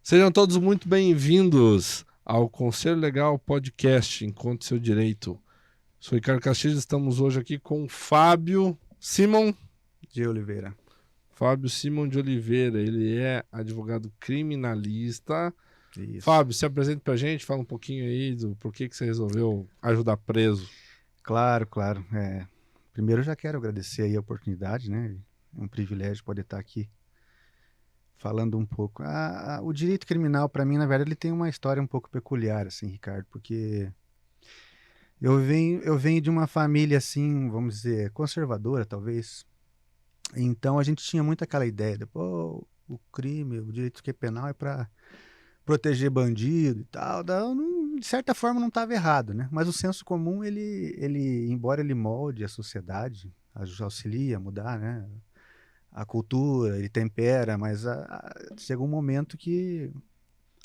Sejam todos muito bem-vindos ao Conselho Legal Podcast, Encontre Seu Direito. Sou Ricardo Castilhos, estamos hoje aqui com o Fábio Simon de Oliveira. Fábio Simon de Oliveira, ele é advogado criminalista. Isso. Fábio, se apresente pra gente, fala um pouquinho aí do porquê que você resolveu ajudar preso. Claro. Primeiro eu já quero agradecer aí a oportunidade, né? É um privilégio poder estar aqui falando um pouco. O direito criminal, para mim, na verdade, ele tem uma história um pouco peculiar, assim, Ricardo, porque eu venho de uma família, assim, vamos dizer, conservadora, talvez. Então a gente tinha muito aquela ideia de, pô, o crime, o direito penal é para proteger bandido e tal. De certa forma não estava errado, né? Mas o senso comum, embora ele molde a sociedade, auxilia a mudar, né? A cultura, ele tempera, mas chega um momento que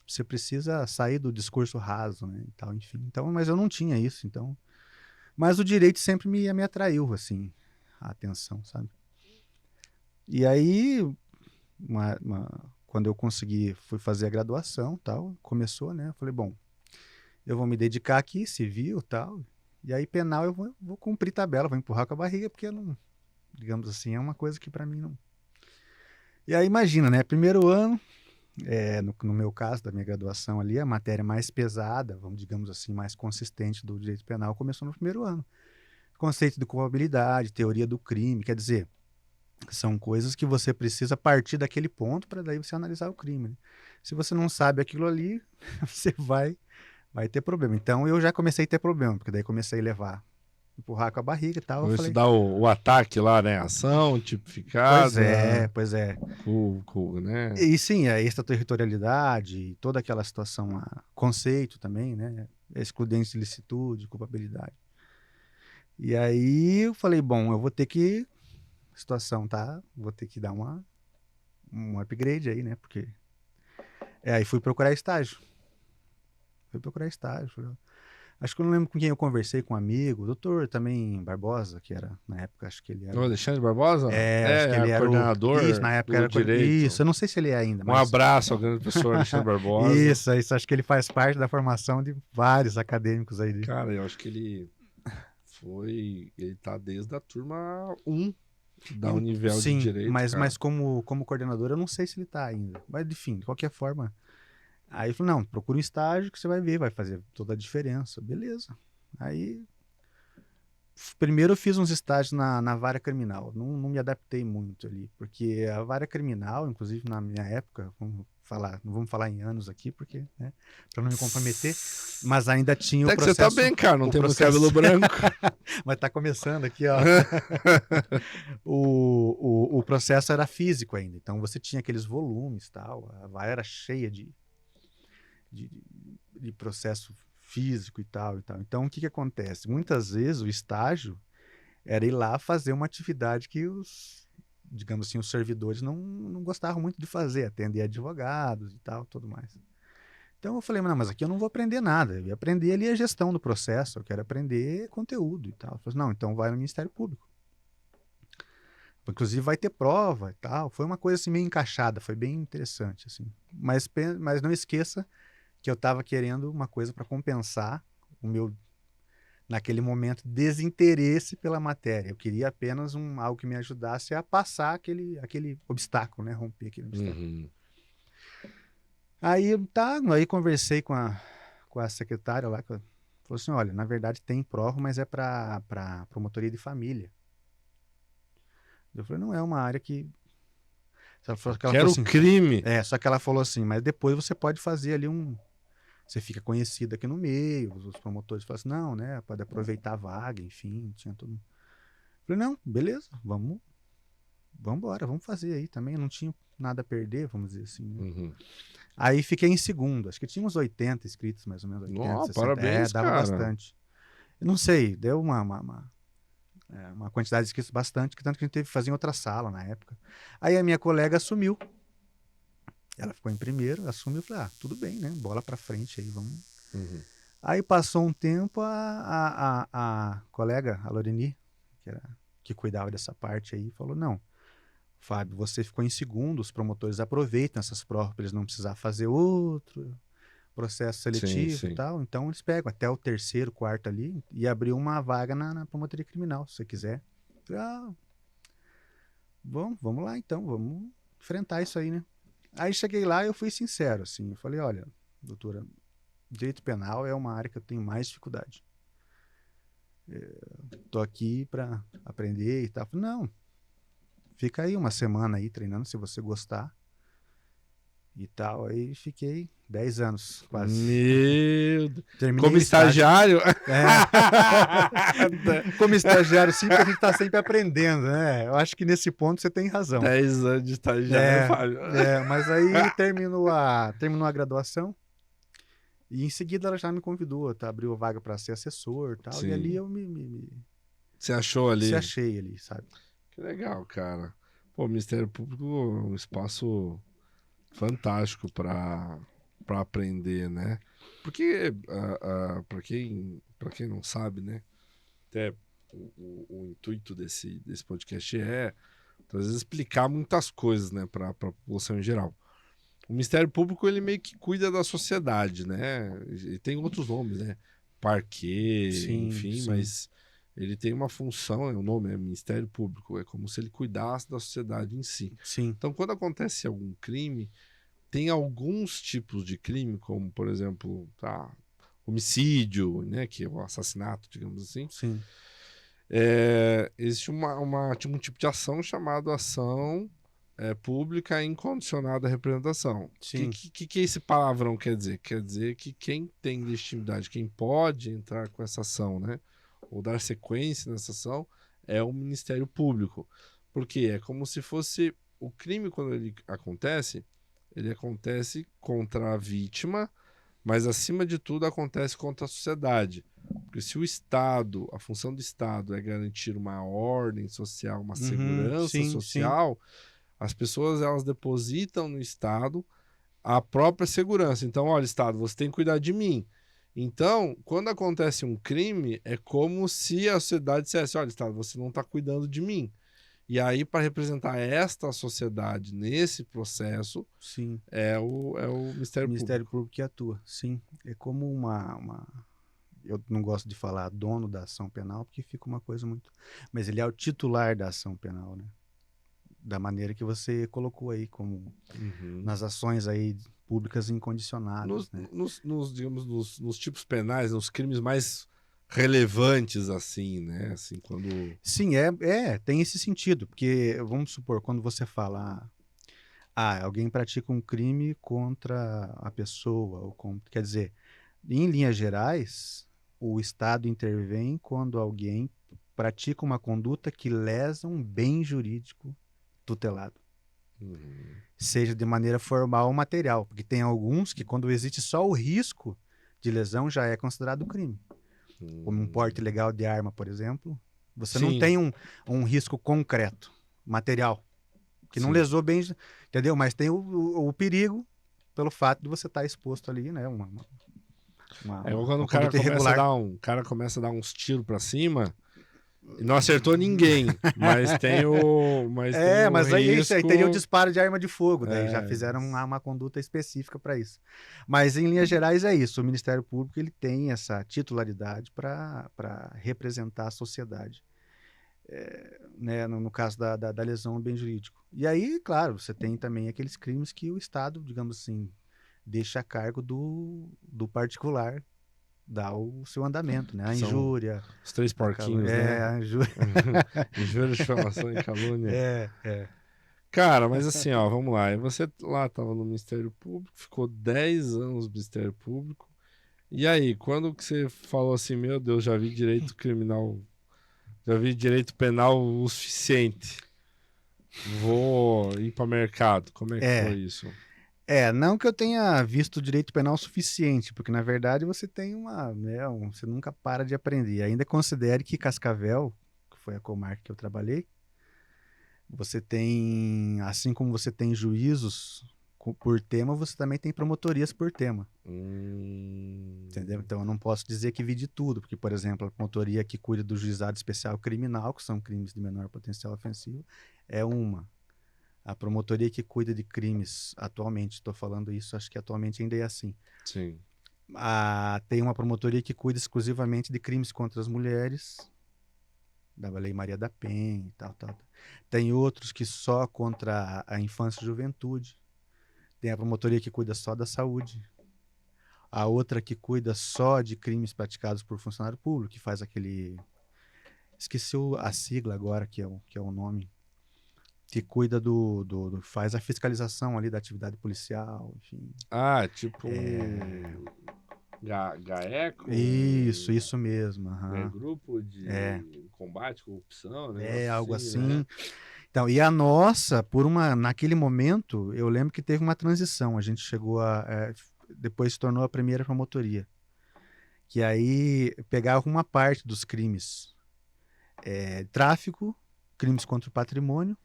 você precisa sair do discurso raso, né? E tal, enfim. Então, mas eu não tinha isso, então. Mas o direito sempre me atraiu, assim, a atenção, sabe? E aí, quando eu fui fazer a graduação, tal, começou, né? Eu falei, bom, eu vou me dedicar aqui, civil, tal. E aí penal eu vou cumprir tabela, vou empurrar com a barriga, porque eu não, digamos assim, é uma coisa que para mim não. E aí imagina, né? Primeiro ano, no meu caso, da minha graduação ali, a matéria mais pesada, vamos digamos assim, mais consistente do direito penal começou no primeiro ano. Conceito de culpabilidade, teoria do crime, quer dizer, são coisas que você precisa partir daquele ponto para daí você analisar o crime. Né? Se você não sabe aquilo ali, você vai ter problema. Então eu já comecei a ter problema, porque daí comecei a empurrar com a barriga e tal. Vou Eu falei, estudar o ataque lá, né? Ação, tipificada. pois é. Né? E sim, a extraterritorialidade, toda aquela situação, conceito também, né? Excludente de licitude, culpabilidade. E aí eu falei, bom, eu vou ter que, situação, tá? Vou ter que dar um upgrade aí, né? Porque aí fui procurar estágio. Acho que eu não lembro com quem eu conversei, com um amigo, o doutor também Barbosa, que era, na época, acho que ele era... O Alexandre Barbosa? acho que ele era coordenador Isso, na época do era... direito. Isso, eu não sei se ele é ainda, Um abraço ao grande professor Alexandre Barbosa. Isso, acho que ele faz parte da formação de vários acadêmicos aí. Cara, eu acho que ele tá desde a turma 1 da Univel de Direito. Mas como coordenador, eu não sei se ele tá ainda. Mas, enfim, de qualquer forma... Aí ele falou, não, procura um estágio que você vai ver, vai fazer toda a diferença. Beleza. Aí, primeiro eu fiz uns estágios na vara criminal. Não me adaptei muito ali, porque a vara criminal, inclusive na minha época, não vamos falar em anos aqui, porque, né, para não me comprometer, mas ainda tinha Até o processo... que você tá bem, cara, não tem muito cabelo branco. Mas tá começando aqui, ó. O processo era físico ainda, então você tinha aqueles volumes e tal, a vara era cheia de processo físico e tal. Então, o que acontece? Muitas vezes o estágio era ir lá fazer uma atividade que digamos assim, os servidores não gostavam muito de fazer, atender advogados e tal, tudo mais. Então eu falei, não, mas aqui eu não vou aprender nada, eu ia aprender ali a gestão do processo, eu quero aprender conteúdo e tal. Eu falei, não, então vai no Ministério Público. Inclusive vai ter prova e tal. Foi uma coisa assim meio encaixada, foi bem interessante, assim. Mas não esqueça que eu estava querendo uma coisa para compensar o meu, naquele momento, desinteresse pela matéria. Eu queria apenas algo que me ajudasse a passar aquele obstáculo, né? Romper aquele obstáculo. Uhum. Aí conversei com a secretária lá, que falou assim, olha, na verdade tem prova, mas é para promotoria de família. Eu falei, não é uma área que... Ela falou assim, crime. Só que ela falou assim, mas depois você pode fazer ali você fica conhecido aqui no meio, os promotores falam assim, não, né, pode aproveitar a vaga, enfim, tinha tudo. Eu falei, não, beleza, vamos embora, vamos fazer aí também, eu não tinha nada a perder, vamos dizer assim. Né? Uhum. Aí fiquei em segundo, acho que tinha uns 80 inscritos, mais ou menos, 80, 60. Parabéns, dava cara. bastante. Eu não sei, deu uma quantidade de inscritos bastante, que tanto que a gente teve que fazer em outra sala na época. Aí a minha colega assumiu. Ela ficou em primeiro, assumiu e falei, tudo bem, né? Bola pra frente aí, vamos. Uhum. Aí passou um tempo, a colega, a Loreni, que cuidava dessa parte aí, falou, não, Fábio, você ficou em segundo, os promotores aproveitam essas provas para eles não precisar fazer outro processo Sim, seletivo e sim. tal. Então eles pegam até o terceiro, quarto ali e abriu uma vaga na promotoria criminal, se você quiser. Ah, vamos lá então, vamos enfrentar isso aí, né? Aí cheguei lá e eu fui sincero, assim, eu falei, olha, doutora, direito penal é uma área que eu tenho mais dificuldade. Tô aqui para aprender e tal. Falei, não, fica aí uma semana aí treinando se você gostar e tal. Aí fiquei 10 anos quase. Meu Deus. Terminei Como o estágio. estagiário? É. Como estagiário, sim, porque a gente está sempre aprendendo, né? Eu acho que nesse ponto você tem razão. 10 anos de estagiário, É, Fábio. mas aí terminou a graduação e em seguida ela já me convidou, tá? Abriu vaga para ser assessor e tal. E ali Sim. eu me Você achou se ali? achei ali, sabe? Que legal, cara. Pô, o Ministério Público é um espaço fantástico para aprender, né? Porque, para quem não sabe, né? Até o intuito desse podcast é, às vezes, explicar muitas coisas, né, para a população em geral. O Ministério Público, ele meio que cuida da sociedade, né? E tem outros nomes, né? Parquê, Sim, enfim, sim, mas ele tem uma função, o nome é Ministério Público, é como se ele cuidasse da sociedade em si. sim. Então, quando acontece algum crime, tem alguns tipos de crime, como, por exemplo, homicídio, né, que é o assassinato, digamos assim. Sim. Existe um tipo de ação chamada ação pública incondicionada à representação. O Sim. que esse palavrão quer dizer? Quer dizer que quem tem legitimidade, quem pode entrar com essa ação, né, ou dar sequência nessa ação, é o Ministério Público. Porque é como se fosse o crime, quando ele acontece contra a vítima, mas acima de tudo acontece contra a sociedade. Porque se o Estado, a função do Estado é garantir uma ordem social, uma Uhum, segurança sim, sim. social, as pessoas elas depositam no Estado a própria segurança. Então, olha, Estado, você tem que cuidar de mim. Então, quando acontece um crime, é como se a sociedade dissesse, olha, Estado, você não está cuidando de mim. E aí, para representar esta sociedade nesse processo, Sim. é o O Ministério Ministério Público. Público que atua, sim. É como eu não gosto de falar dono da ação penal, porque fica uma coisa muito. Mas ele é o titular da ação penal, né? Da maneira que você colocou aí, como Uhum. nas ações aí públicas incondicionadas, né? Digamos, nos tipos penais, nos crimes mais relevantes, assim, né? Assim, quando. Sim, tem esse sentido, porque vamos supor, quando você fala, alguém pratica um crime contra a pessoa, quer dizer, em linhas gerais, o Estado intervém quando alguém pratica uma conduta que lesa um bem jurídico tutelado, Uhum. seja de maneira formal ou material, porque tem alguns que, quando existe só o risco de lesão, já é considerado crime. Como um porte Uhum. ilegal de arma, por exemplo, você não Sim, tem um risco concreto, material, que não sim. lesou bem, entendeu? Mas tem o perigo pelo fato de você estar exposto ali, né? É igual quando Uma conduta irregular. o cara começa a dar uns tiros pra cima e não acertou ninguém, mas tem o Mas aí é isso aí, teria o risco. disparo de arma de fogo, daí já É, fizeram uma conduta específica para isso. Mas em linhas gerais é isso, o Ministério Público ele tem essa titularidade para representar a sociedade, né, no caso da lesão ao bem jurídico. E aí, claro, você tem também aqueles crimes que o Estado, digamos assim, deixa a cargo do particular dar o seu andamento, né? que A são injúria, os três porquinhos, né? a injúria, Injúria, difamação e calúnia. é. Cara, mas assim, ó, vamos lá. E você lá tava no Ministério Público, ficou 10 anos no Ministério Público. E aí, quando que você falou assim, meu Deus, já vi direito criminal, já vi direito penal o suficiente. Vou ir para mercado. Como é que foi É, isso? não que eu tenha visto direito penal suficiente, porque na verdade você tem você nunca para de aprender. Ainda considere que Cascavel, que foi a comarca que eu trabalhei, você tem, assim como você tem juízos por tema, você também tem promotorias por tema, entendeu? Hum, Então eu não posso dizer que vi de tudo, porque, por exemplo, a promotoria que cuida do juizado especial criminal, que são crimes de menor potencial ofensivo, é uma. A promotoria que cuida de crimes, atualmente, estou falando isso, acho que atualmente ainda é assim. Sim. Tem uma promotoria que cuida exclusivamente de crimes contra as mulheres, da Lei Maria da Penha e tal, tal, tal. Tem outros que só contra a infância e juventude. Tem a promotoria que cuida só da saúde. A outra que cuida só de crimes praticados por funcionário público, que faz aquele... Esqueci a sigla agora, que é o nome. Que cuida faz a fiscalização ali da atividade policial, enfim. Ah, tipo um GAECO, Isso mesmo. grupo É, de combate à corrupção, um negócio algo assim, né? assim. Então, e a nossa, naquele momento, eu lembro que teve uma transição. A gente chegou depois se tornou a primeira promotoria. Que aí pegava uma parte dos crimes. Tráfico, crimes contra o patrimônio.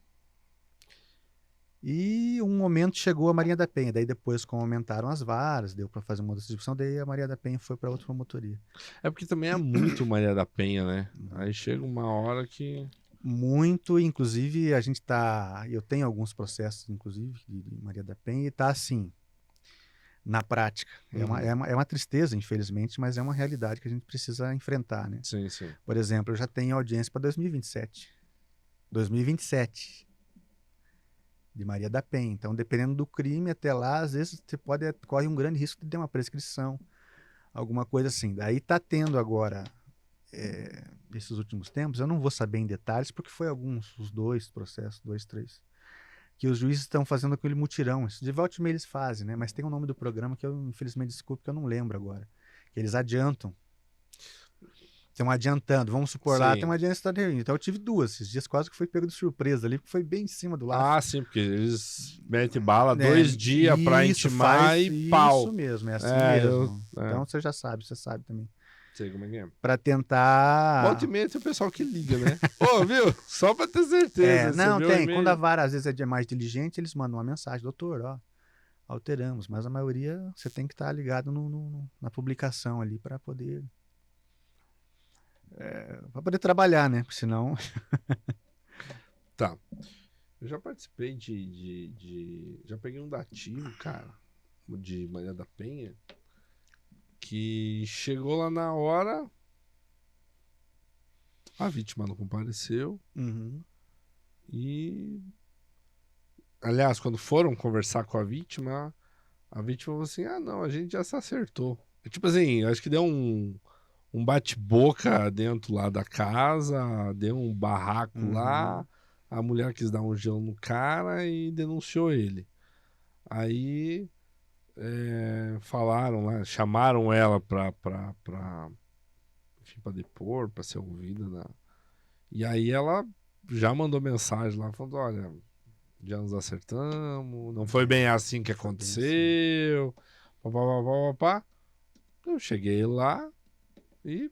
E um momento chegou a Marinha da Penha. Daí depois, como aumentaram as varas, deu para fazer uma outra distribuição, daí a Maria da Penha foi para outra promotoria. É porque também é muito Maria da Penha, né? Aí chega uma hora que... Muito, inclusive a gente eu tenho alguns processos, inclusive, de Maria da Penha, e tá assim, na prática. É uma tristeza, infelizmente, mas é uma realidade que a gente precisa enfrentar, né? Sim, sim. Por exemplo, eu já tenho audiência para 2027. 2027. De Maria da Penha. Então, dependendo do crime, até lá, às vezes você corre um grande risco de ter uma prescrição, alguma coisa assim. Daí tá tendo agora, esses últimos tempos, eu não vou saber em detalhes, porque foi os 2 processos, 2, 3, que os juízes estão fazendo aquele mutirão. Isso de volta e meia eles fazem, né? Mas tem o nome do programa que eu, infelizmente, desculpe, que eu não lembro agora. Que eles adiantam. Estão adiantando. Vamos supor lá, Sim. tem uma audiência de reunião. Então eu tive 2. Esses dias quase que foi pego de surpresa ali, porque foi bem em cima do laço. Ah, sim, porque eles metem bala 2 dias pra intimar e pau. Isso mesmo, é assim mesmo. Então você já sabe, você sabe também. Sei como é que é. Pra tentar... Volta e meia tem o pessoal que liga, né? Ô, viu? Só pra ter certeza. Não, tem. Quando a vara às vezes é mais diligente, eles mandam uma mensagem. Doutor, ó, alteramos. Mas a maioria você tem que estar ligado na publicação ali para poder... para poder trabalhar, né? Porque senão... Tá. Eu já participei já peguei um dativo, cara, de Maria da Penha, que chegou lá na hora, a vítima não compareceu. E, aliás, quando foram conversar com a vítima falou assim: ah, não, a gente já se acertou. Tipo assim, acho que deu um bate-boca dentro lá da casa, deu um barraco lá, a mulher quis dar um gelo no cara e denunciou ele. Aí falaram lá, chamaram ela pra depor, pra ser ouvida. E aí ela já mandou mensagem lá, falando: olha, já nos acertamos, não foi bem assim que aconteceu, papapá. Eu cheguei lá e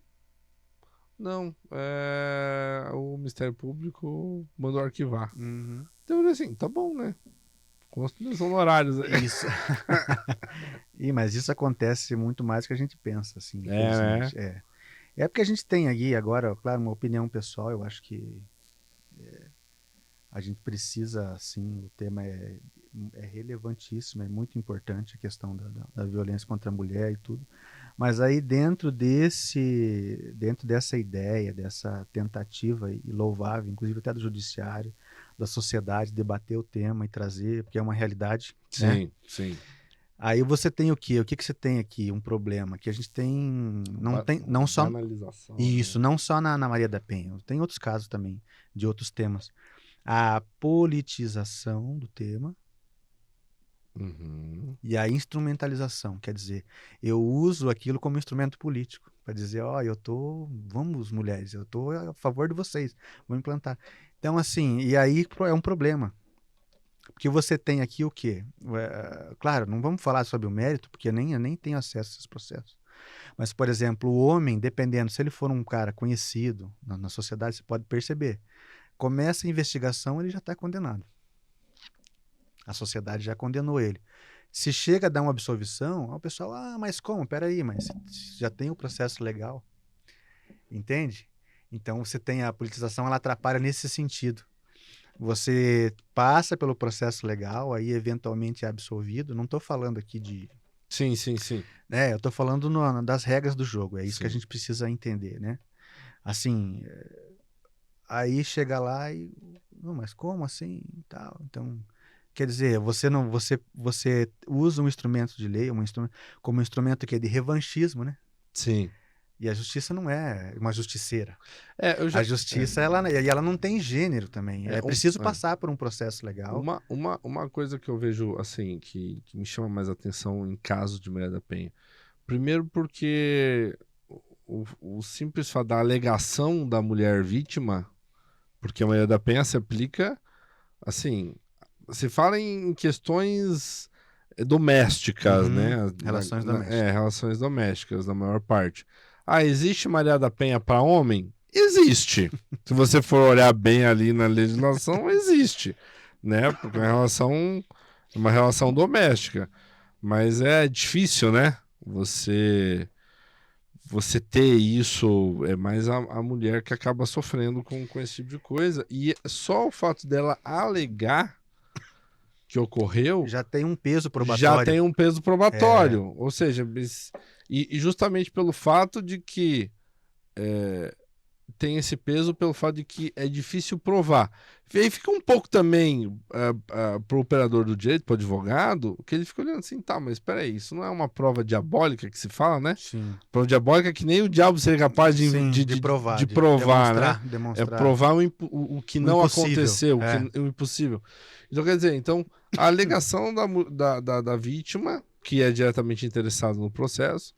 não, o Ministério Público mandou arquivar. Então eu falei assim, tá bom, né? Consta os honorários. Isso. Mas isso acontece muito mais do que a gente pensa, assim. Né? É porque a gente tem aqui agora, claro, uma opinião pessoal, eu acho que a gente precisa, assim, o tema é relevantíssimo, é muito importante a questão da violência contra a mulher e tudo. Mas aí dentro dessa ideia, dessa tentativa e louvável, inclusive até do judiciário, da sociedade, debater o tema e trazer, porque é uma realidade. Sim, né? Sim. Aí você tem o quê? O que você tem aqui? Um problema que a gente tem... Não só... Isso, né? Não só na Maria da Penha. Tem outros casos também, de outros temas. A politização do tema e a instrumentalização. Quer dizer, eu uso aquilo como instrumento político para dizer, ó, vamos mulheres, eu estou a favor de vocês, vou implantar. Então, assim, e aí é um problema. Porque você tem aqui o quê? Claro, não vamos falar sobre o mérito, porque eu nem tenho acesso a esses processos. Mas, por exemplo, o homem, dependendo, se ele for um cara conhecido na sociedade, você pode perceber. Começa a investigação, ele já está condenado. A sociedade já condenou ele. Se chega a dar uma absolvição, o pessoal, mas como? Peraí, mas já tem o processo legal. Entende? Então você tem a politização, ela atrapalha nesse sentido. Você passa pelo processo legal, aí eventualmente é absolvido. Não estou falando aqui de, Sim, sim, sim. né? Eu estou falando das regras do jogo. É isso que a Sim. gente precisa entender, né? Assim, aí chega lá e, não, mas como assim, e tal. Então, quer dizer, você usa um instrumento de lei, como um instrumento que é de revanchismo, né? Sim. E a justiça não é uma justiceira. Eu A já. justiça, ela não tem gênero também. É, É preciso passar por um processo legal. uma coisa que eu vejo, assim, que me chama mais atenção em caso de Maria da Penha. Primeiro porque o simples fato da alegação da mulher vítima, porque a Maria da Penha se aplica, assim, se fala em questões domésticas, Uhum. né? Relações domésticas. Relações domésticas, na maior parte. Ah, existe Maria da Penha para homem? Existe. Se você for olhar bem ali na legislação, existe, né? Porque é uma relação doméstica. Mas é difícil, né? Você ter isso, é mais a mulher que acaba sofrendo com esse tipo de coisa. E só o fato dela alegar que ocorreu Já tem um peso já probatório. tem um peso É, probatório. Ou seja, e justamente pelo fato de que tem esse peso pelo fato de que é difícil provar. E aí fica um pouco também para o operador do direito, para o advogado, que ele fica olhando assim, tá, mas espera aí, isso não é uma prova diabólica que se fala, né? sim. Prova diabólica que nem o diabo seria capaz Sim, de provar, de de provar, né? demonstrar, É demonstrar provar o que o não impossível. aconteceu, É. o impossível. Então, quer dizer, então, a alegação da vítima, que é diretamente interessada no processo,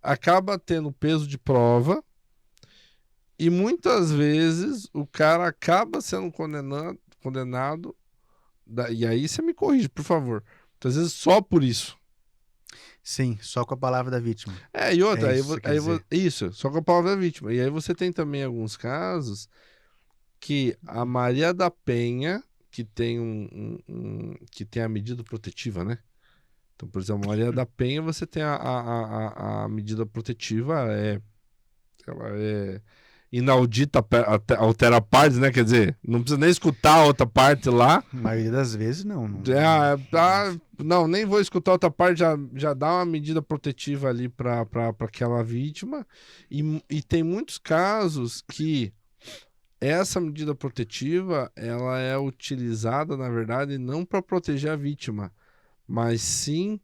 acaba tendo peso de prova e muitas vezes o cara acaba sendo condenado e aí você me corrige, por favor. Muitas vezes só por isso. Sim, só com a palavra da vítima. E É outra, isso que você quer dizer. isso, só com a palavra da vítima. E aí você tem também alguns casos que a Maria da Penha, que tem que tem a medida protetiva, né? Então, por exemplo, a Maria da Penha, você tem a medida protetiva, ela é inaudita, altera partes, né? Quer dizer, não precisa nem escutar a outra parte lá. A maioria das vezes não. Não, nem vou escutar a outra parte, já dá uma medida protetiva ali para aquela vítima. E tem muitos casos que essa medida protetiva ela é utilizada, na verdade, não para proteger a vítima, mas sim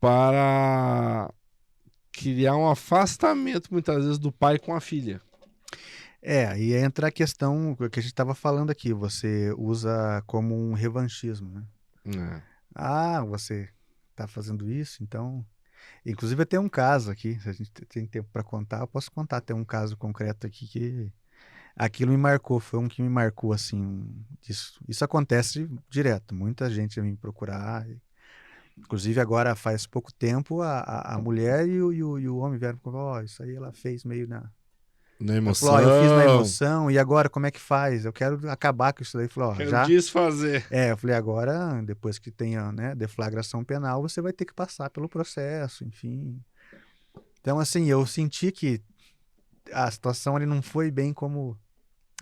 para criar um afastamento, muitas vezes, do pai com a filha. Aí entra a questão que a gente estava falando aqui. Você usa como um revanchismo, né? É. Ah, você está fazendo isso, então. Inclusive, tem um caso aqui. Se a gente tem tempo para contar, eu posso contar. Tem um caso concreto aqui que aquilo me marcou. Foi um que me marcou assim. Isso acontece direto. Muita gente vem me procurar. Inclusive, agora faz pouco tempo, a mulher e o homem vieram e falaram: Ó, isso aí ela fez meio na. Na Ela falou: Ó, eu fiz na emoção. emoção, e agora como é que faz? Eu quero acabar com isso daí. Falou: Ó, Quero já. desfazer. Eu falei: agora, depois que tenha, né, deflagração penal, você vai ter que passar pelo processo, enfim. Então, assim, eu senti que a situação ali não foi bem como.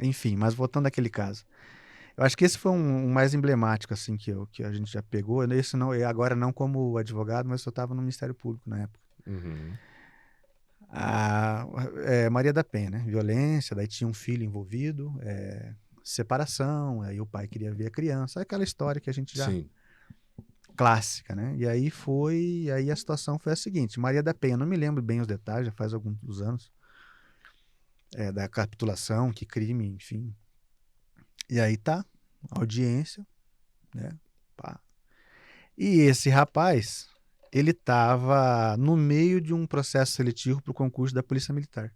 Enfim, mas voltando àquele caso. Eu acho que esse foi um mais emblemático, assim, que a gente já pegou. Esse não, agora não como advogado, mas eu estava no Ministério Público na época. Uhum. A, Maria da Penha, né? Violência, daí tinha um filho envolvido, separação, aí o pai queria ver a criança, aquela história que a gente já... Sim. Clássica, né? Aí a situação foi a seguinte, Maria da Penha, não me lembro bem os detalhes, já faz alguns anos, da capitulação, que crime, enfim. E aí tá, audiência, né? Pá. E esse rapaz, ele estava no meio de um processo seletivo para o concurso da Polícia Militar.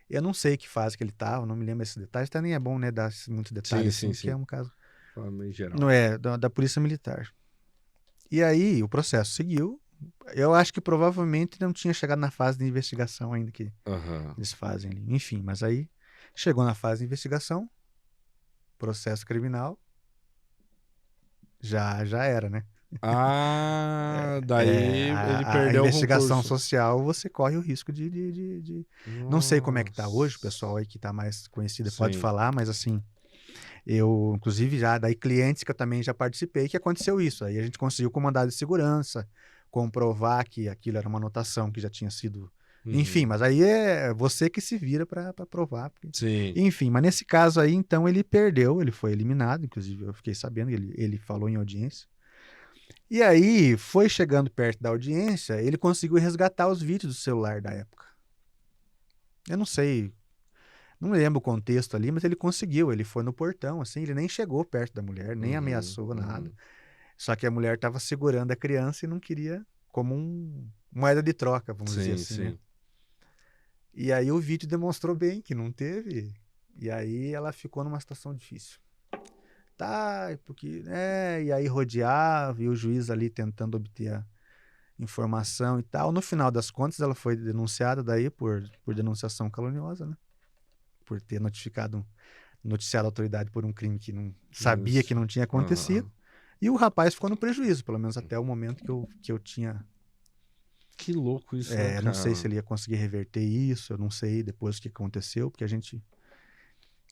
Eu não sei que fase que ele estava, não me lembro esses detalhes. Até nem é bom, né, dar muito detalhe assim, porque é um caso. Fala em geral. Não é, da Polícia Militar. E aí o processo seguiu. Eu acho que provavelmente não tinha chegado na fase de investigação ainda que eles fazem ali. Enfim, mas aí chegou na fase de investigação, processo criminal, já era, né? Daí ele A perdeu o investigação concurso. social, você corre o risco Não sei como é que tá hoje, o Nossa. pessoal aí que tá mais conhecido pode Sim. falar, mas assim, eu, inclusive, já daí clientes que eu também já participei, que aconteceu isso. Aí a gente conseguiu com mandado de segurança, comprovar que aquilo era uma anotação que já tinha sido. Enfim, Uhum. mas aí é você que se vira para provar. Sim. Enfim, mas nesse caso aí, então, ele perdeu, ele foi eliminado, inclusive eu fiquei sabendo, ele falou em audiência. E aí, foi chegando perto da audiência, ele conseguiu resgatar os vídeos do celular da época. Eu não sei, não lembro o contexto ali, mas ele conseguiu. Ele foi no portão, assim, ele nem chegou perto da mulher, nem Uhum. ameaçou nada. Uhum. Só que a mulher estava segurando a criança e não queria, como moeda de troca, vamos dizer Sim, assim, né? sim. E aí o vídeo demonstrou bem que não teve. E aí ela ficou numa situação difícil. Tá, porque, e aí rodeava, e o juiz ali tentando obter a informação e tal. No final das contas, ela foi denunciada daí por denunciação caluniosa, né? Por ter noticiado a autoridade por um crime que não sabia que Isso. não tinha acontecido. Aham. E o rapaz ficou no prejuízo, pelo menos até o momento que eu tinha. Que louco isso, né, Não sei se cara? ele ia conseguir reverter isso, eu não sei depois o que aconteceu, porque a gente.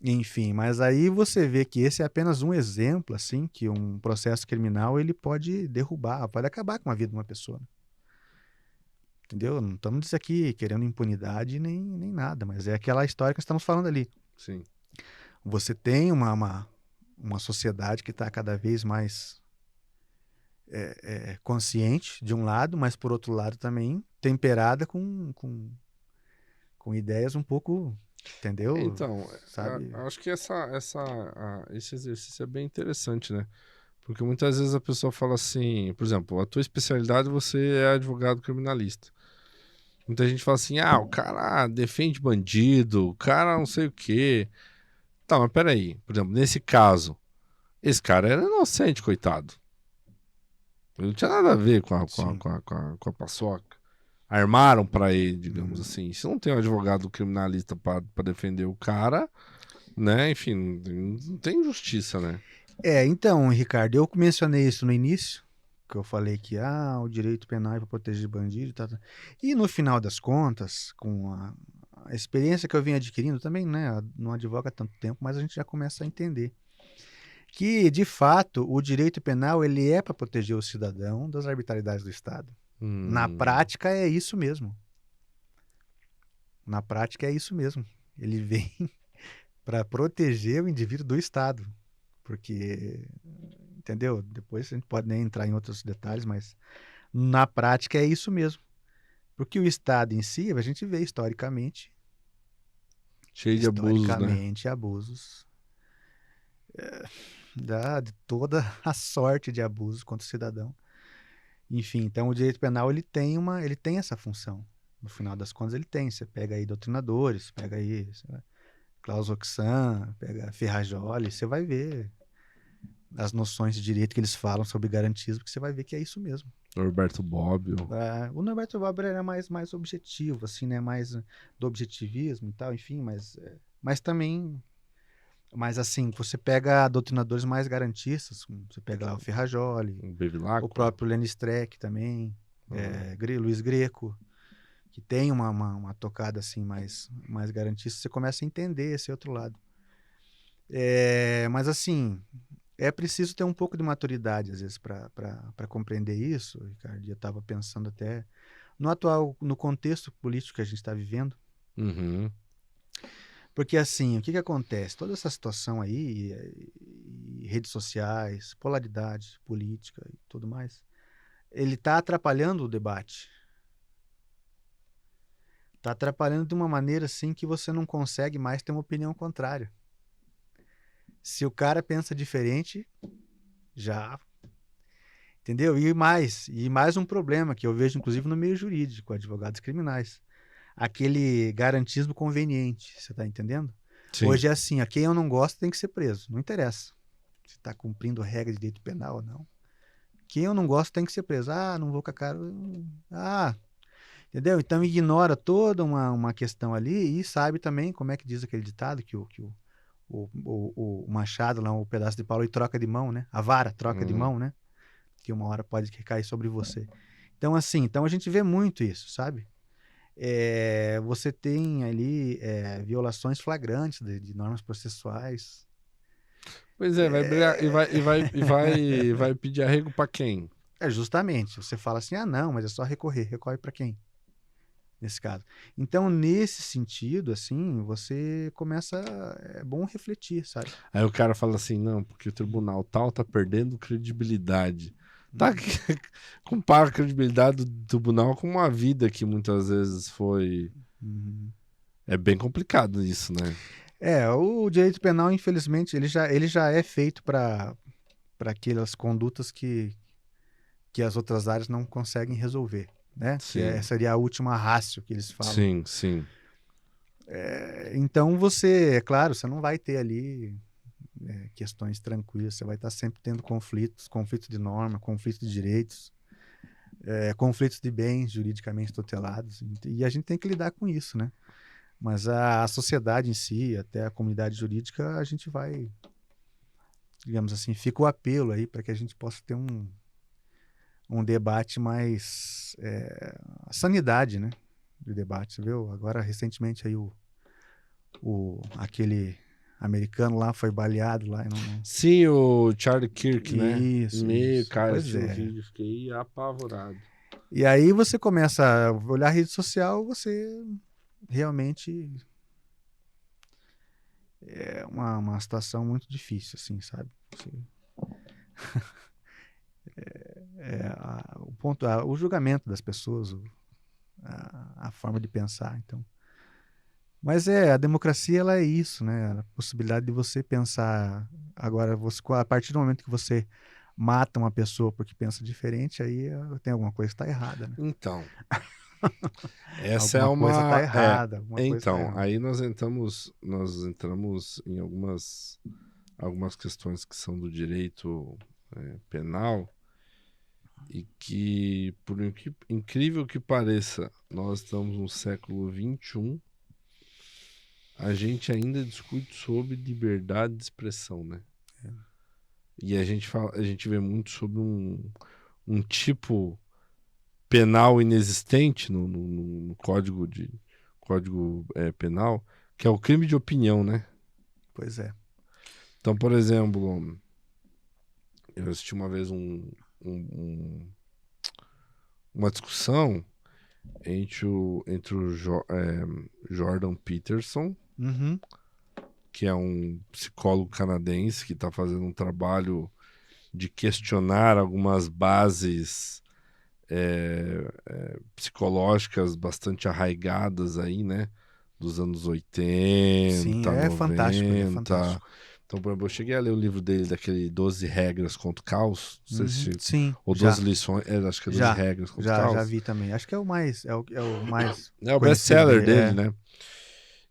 Enfim, mas aí você vê que esse é apenas um exemplo, assim, que um processo criminal ele pode derrubar, pode acabar com a vida de uma pessoa. Né? Entendeu? Não estamos aqui querendo impunidade nem nada, mas é aquela história que estamos falando ali. Sim. Você tem uma sociedade que está cada vez mais consciente, de um lado, mas por outro lado também temperada com ideias um pouco, entendeu? Então, Sabe? acho que esse exercício é bem interessante, né? Porque muitas vezes a pessoa fala assim, por exemplo, a tua especialidade você é advogado criminalista. Muita gente fala assim, o cara defende bandido, o cara não sei o quê. Tá, mas peraí, por exemplo, nesse caso, esse cara era inocente, coitado. Ele não tinha nada a ver Sim. com a paçoca. Armaram pra ele, digamos Uhum. assim. Se não tem um advogado criminalista pra defender o cara, né? Enfim, não tem justiça, né? Então, Ricardo, eu mencionei isso no início, que eu falei que o direito penal é para proteger bandido e tal, tal. E no final das contas, com a experiência que eu venho adquirindo também, né? Não advoga há tanto tempo, mas a gente já começa a entender que, de fato, o direito penal ele é para proteger o cidadão das arbitrariedades do Estado. Na Hum, prática é isso mesmo. Na prática é isso mesmo. Ele vem para proteger o indivíduo do Estado, porque, entendeu? Depois a gente pode nem entrar em outros detalhes, mas na prática é isso mesmo. Porque o Estado em si, a gente vê cheio de abusos, né? historicamente abusos de toda a sorte de abusos contra o cidadão. Enfim, então o direito penal ele tem essa função. No final das contas ele tem. Você pega aí doutrinadores, pega aí Klaus Roxan, pega Ferrajoli, você vai ver as noções de direito que eles falam sobre garantismo, que você vai ver que é isso mesmo. Norberto Bobbio. O Norberto Weber era mais objetivo, assim, né? Mais do objetivismo e tal, enfim, mas também. Mas assim, você pega doutrinadores mais garantistas, você pega lá o Ferrajoli, O o Bevilacqua. próprio Lenny Streck também, Ah, Luiz Greco, que tem uma tocada assim mais garantista, você começa a entender esse outro lado. Mas assim, é preciso ter um pouco de maturidade, às vezes, para compreender isso, Ricardo. Eu estava pensando até no contexto político que a gente está vivendo, uhum. porque assim, o que acontece? Toda essa situação aí, e redes sociais, polaridade política e tudo mais, ele está atrapalhando o debate. Está atrapalhando de uma maneira assim que você não consegue mais ter uma opinião contrária. Se o cara pensa diferente, já. Entendeu? E mais um problema que eu vejo, inclusive, no meio jurídico, advogados criminais. Aquele garantismo conveniente, você está entendendo? Sim. Hoje é assim, a quem eu não gosto tem que ser preso. Não interessa se está cumprindo regra de direito penal ou não. Quem eu não gosto tem que ser preso. Não vou com a cara. Entendeu? Então ignora toda uma questão ali e sabe também, como é que diz aquele ditado, que o machado lá, o pedaço de pau, ele troca de mão, né? A vara troca de Hum. mão, né? que uma hora pode recair sobre você. Então, assim, então a gente vê muito isso, sabe? Você tem ali violações flagrantes de normas processuais. Pois é, vai brigar vai pedir arrego pra quem? Justamente, você fala assim, ah, não, mas é só recorrer. Recorre para quem? Nesse caso. Então, nesse sentido, assim, você começa. É bom refletir, sabe? Aí o cara fala assim, não, porque o tribunal tal tá perdendo credibilidade. Tá, compara a credibilidade do tribunal com uma vida que muitas vezes foi... Uhum. É bem complicado isso, né? O direito penal, infelizmente, ele já é feito para aquelas condutas que as outras áreas não conseguem resolver, né? Sim, Seria a última ratio que eles falam. sim, sim. Então é claro, você não vai ter ali questões tranquilas, você vai estar sempre tendo conflitos de norma, conflitos de direitos, conflitos de bens juridicamente tutelados, e a gente tem que lidar com isso, né? Mas a sociedade em si, até a comunidade jurídica, a gente vai, digamos assim, fica o apelo aí para que a gente possa ter um debate mais sanidade, né? De debate, você viu? Agora, recentemente, aí aquele americano lá foi baleado lá. Sim, o Charlie Kirk, né? Isso. Cara, Pois assisti um é. vídeo, fiquei apavorado. E aí você começa a olhar a rede social, você realmente é uma situação muito difícil, assim, sabe? O julgamento das pessoas, a forma de pensar, então. Mas a democracia, ela é isso, né? A possibilidade de você pensar. Agora, a partir do momento que você mata uma pessoa porque pensa diferente, aí tem alguma coisa que está errada, né? Então, essa é Alguma coisa está uma... errada, alguma coisa está Então, errada. aí nós entramos em algumas questões que são do direito penal e que, por incrível que pareça, nós estamos no século XXI, a gente ainda discute sobre liberdade de expressão, né? E a gente vê muito sobre um tipo penal inexistente no código penal, que é o crime de opinião, né? Pois é. Então, por exemplo, eu assisti uma vez uma discussão entre o Jordan Peterson, Uhum. que é um psicólogo canadense que está fazendo um trabalho de questionar algumas bases psicológicas bastante arraigadas aí, né? Dos anos 80, Sim, 90. fantástico, ele é fantástico. Então, por exemplo, eu cheguei a ler o livro dele, daquele 12 regras contra o caos. Não sei se... Sim, Ou 12 lições, acho que é 12 regras contra o caos. já vi também. Acho que é o mais É o conhecido best-seller dele, né?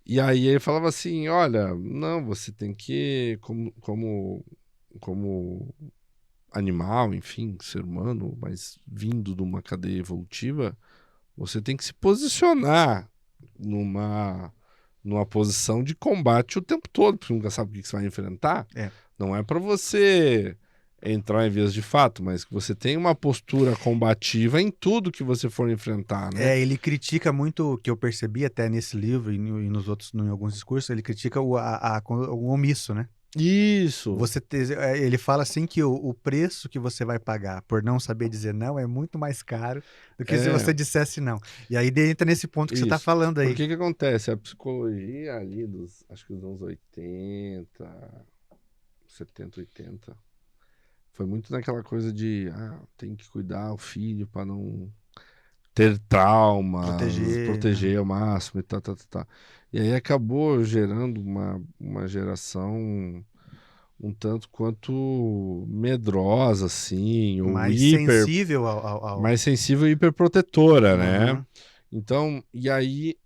E aí ele falava assim, olha, não, você tem que, como animal, enfim, ser humano, mas vindo de uma cadeia evolutiva, você tem que se posicionar numa posição de combate o tempo todo, porque nunca sabe o que você vai enfrentar. Não é para você entrar em vias de fato, mas que você tenha uma postura combativa em tudo que você for enfrentar, né? Ele critica muito, o que eu percebi até nesse livro e nos outros, em alguns discursos, ele critica o omisso, né? Isso. Ele fala assim que o preço que você vai pagar por não saber dizer não é muito mais caro do que se você dissesse não. E aí entra nesse ponto que você está falando aí. Por que acontece? A psicologia ali acho que dos anos 80, 70, 80, foi muito naquela coisa de tem que cuidar o filho para não ter traumas, proteger ao máximo e tal. E aí acabou gerando uma geração um tanto quanto medrosa, assim, ou sensível mais sensível e hiperprotetora, né? Então, e aí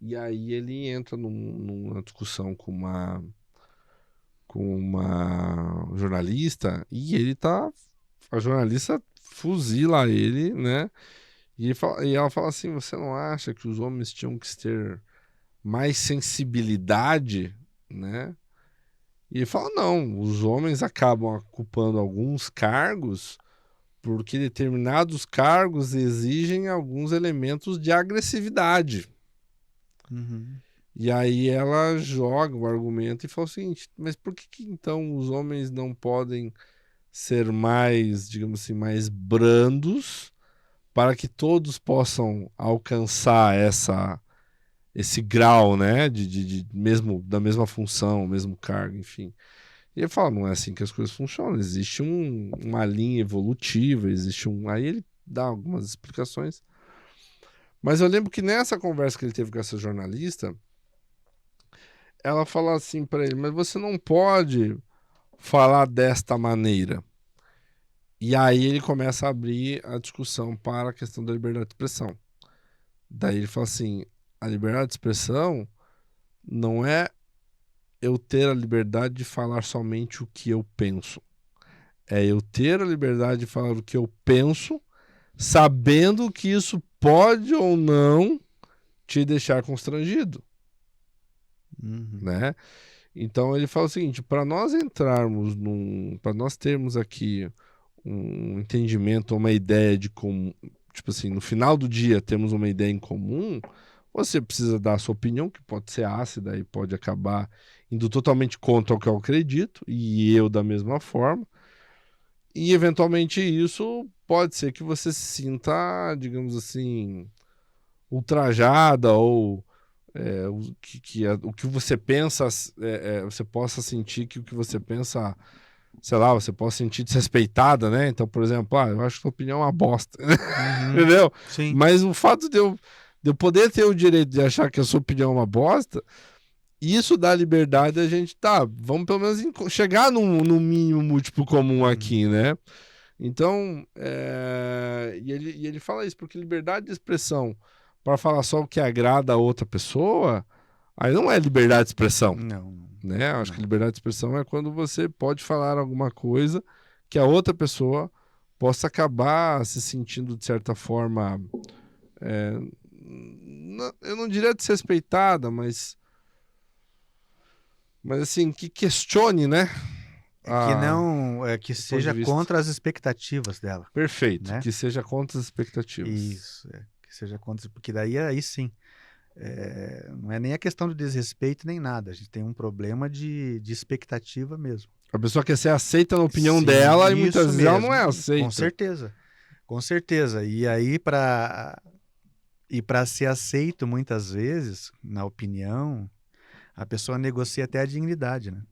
ele entra numa discussão com uma jornalista e a jornalista fuzila ele, né? E ela fala assim, você não acha que os homens tinham que ter mais sensibilidade, né? E ele fala, não, os homens acabam ocupando alguns cargos porque determinados cargos exigem alguns elementos de agressividade. Uhum. E aí ela joga o argumento e fala o seguinte, mas por que então os homens não podem ser mais, digamos assim, mais brandos para que todos possam alcançar esse grau, né, mesmo, da mesma função, mesmo cargo, enfim. E ele fala, não é assim que as coisas funcionam, existe uma linha evolutiva, existe Aí ele dá algumas explicações. Mas eu lembro que nessa conversa que ele teve com essa jornalista, ela fala assim para ele, mas você não pode falar desta maneira. E aí ele começa a abrir a discussão para a questão da liberdade de expressão. Daí ele fala assim, a liberdade de expressão não é eu ter a liberdade de falar somente o que eu penso. É eu ter a liberdade de falar o que eu penso, sabendo que isso pode ou não te deixar constrangido, Uhum. né? Então ele fala o seguinte, para nós entrarmos para nós termos aqui um entendimento, uma ideia de como, tipo assim, no final do dia temos uma ideia em comum, você precisa dar a sua opinião, que pode ser ácida e pode acabar indo totalmente contra o que eu acredito, e eu da mesma forma. E eventualmente isso pode ser que você se sinta, digamos assim, ultrajada ou o que você pensa, você possa sentir que o que você pensa, sei lá, você possa sentir desrespeitada, né? Então, por exemplo, eu acho que sua opinião é uma bosta, Uhum. entendeu? Sim. Mas o fato de eu poder ter o direito de achar que a sua opinião é uma bosta, isso dá liberdade a gente, vamos pelo menos chegar no mínimo múltiplo comum aqui, né? Então, e ele fala isso, porque liberdade de expressão para falar só o que agrada a outra pessoa, aí não é liberdade de expressão, Não, né? Acho que não. liberdade de expressão é quando você pode falar alguma coisa que a outra pessoa possa acabar se sentindo, de certa forma, eu não diria desrespeitada, mas assim, que questione, né? É que não, que O ponto de seja vista. contra as expectativas dela, Perfeito, né? que seja contra as expectativas. Isso, que seja contra, porque daí sim, não é nem a questão de desrespeito nem nada, a gente tem um problema de expectativa mesmo. A pessoa quer ser aceita na opinião Sim, dela e muitas isso vezes ela não mesmo, é com aceita. certeza, com certeza. E aí para ser aceito muitas vezes, na opinião, a pessoa negocia até a dignidade, né?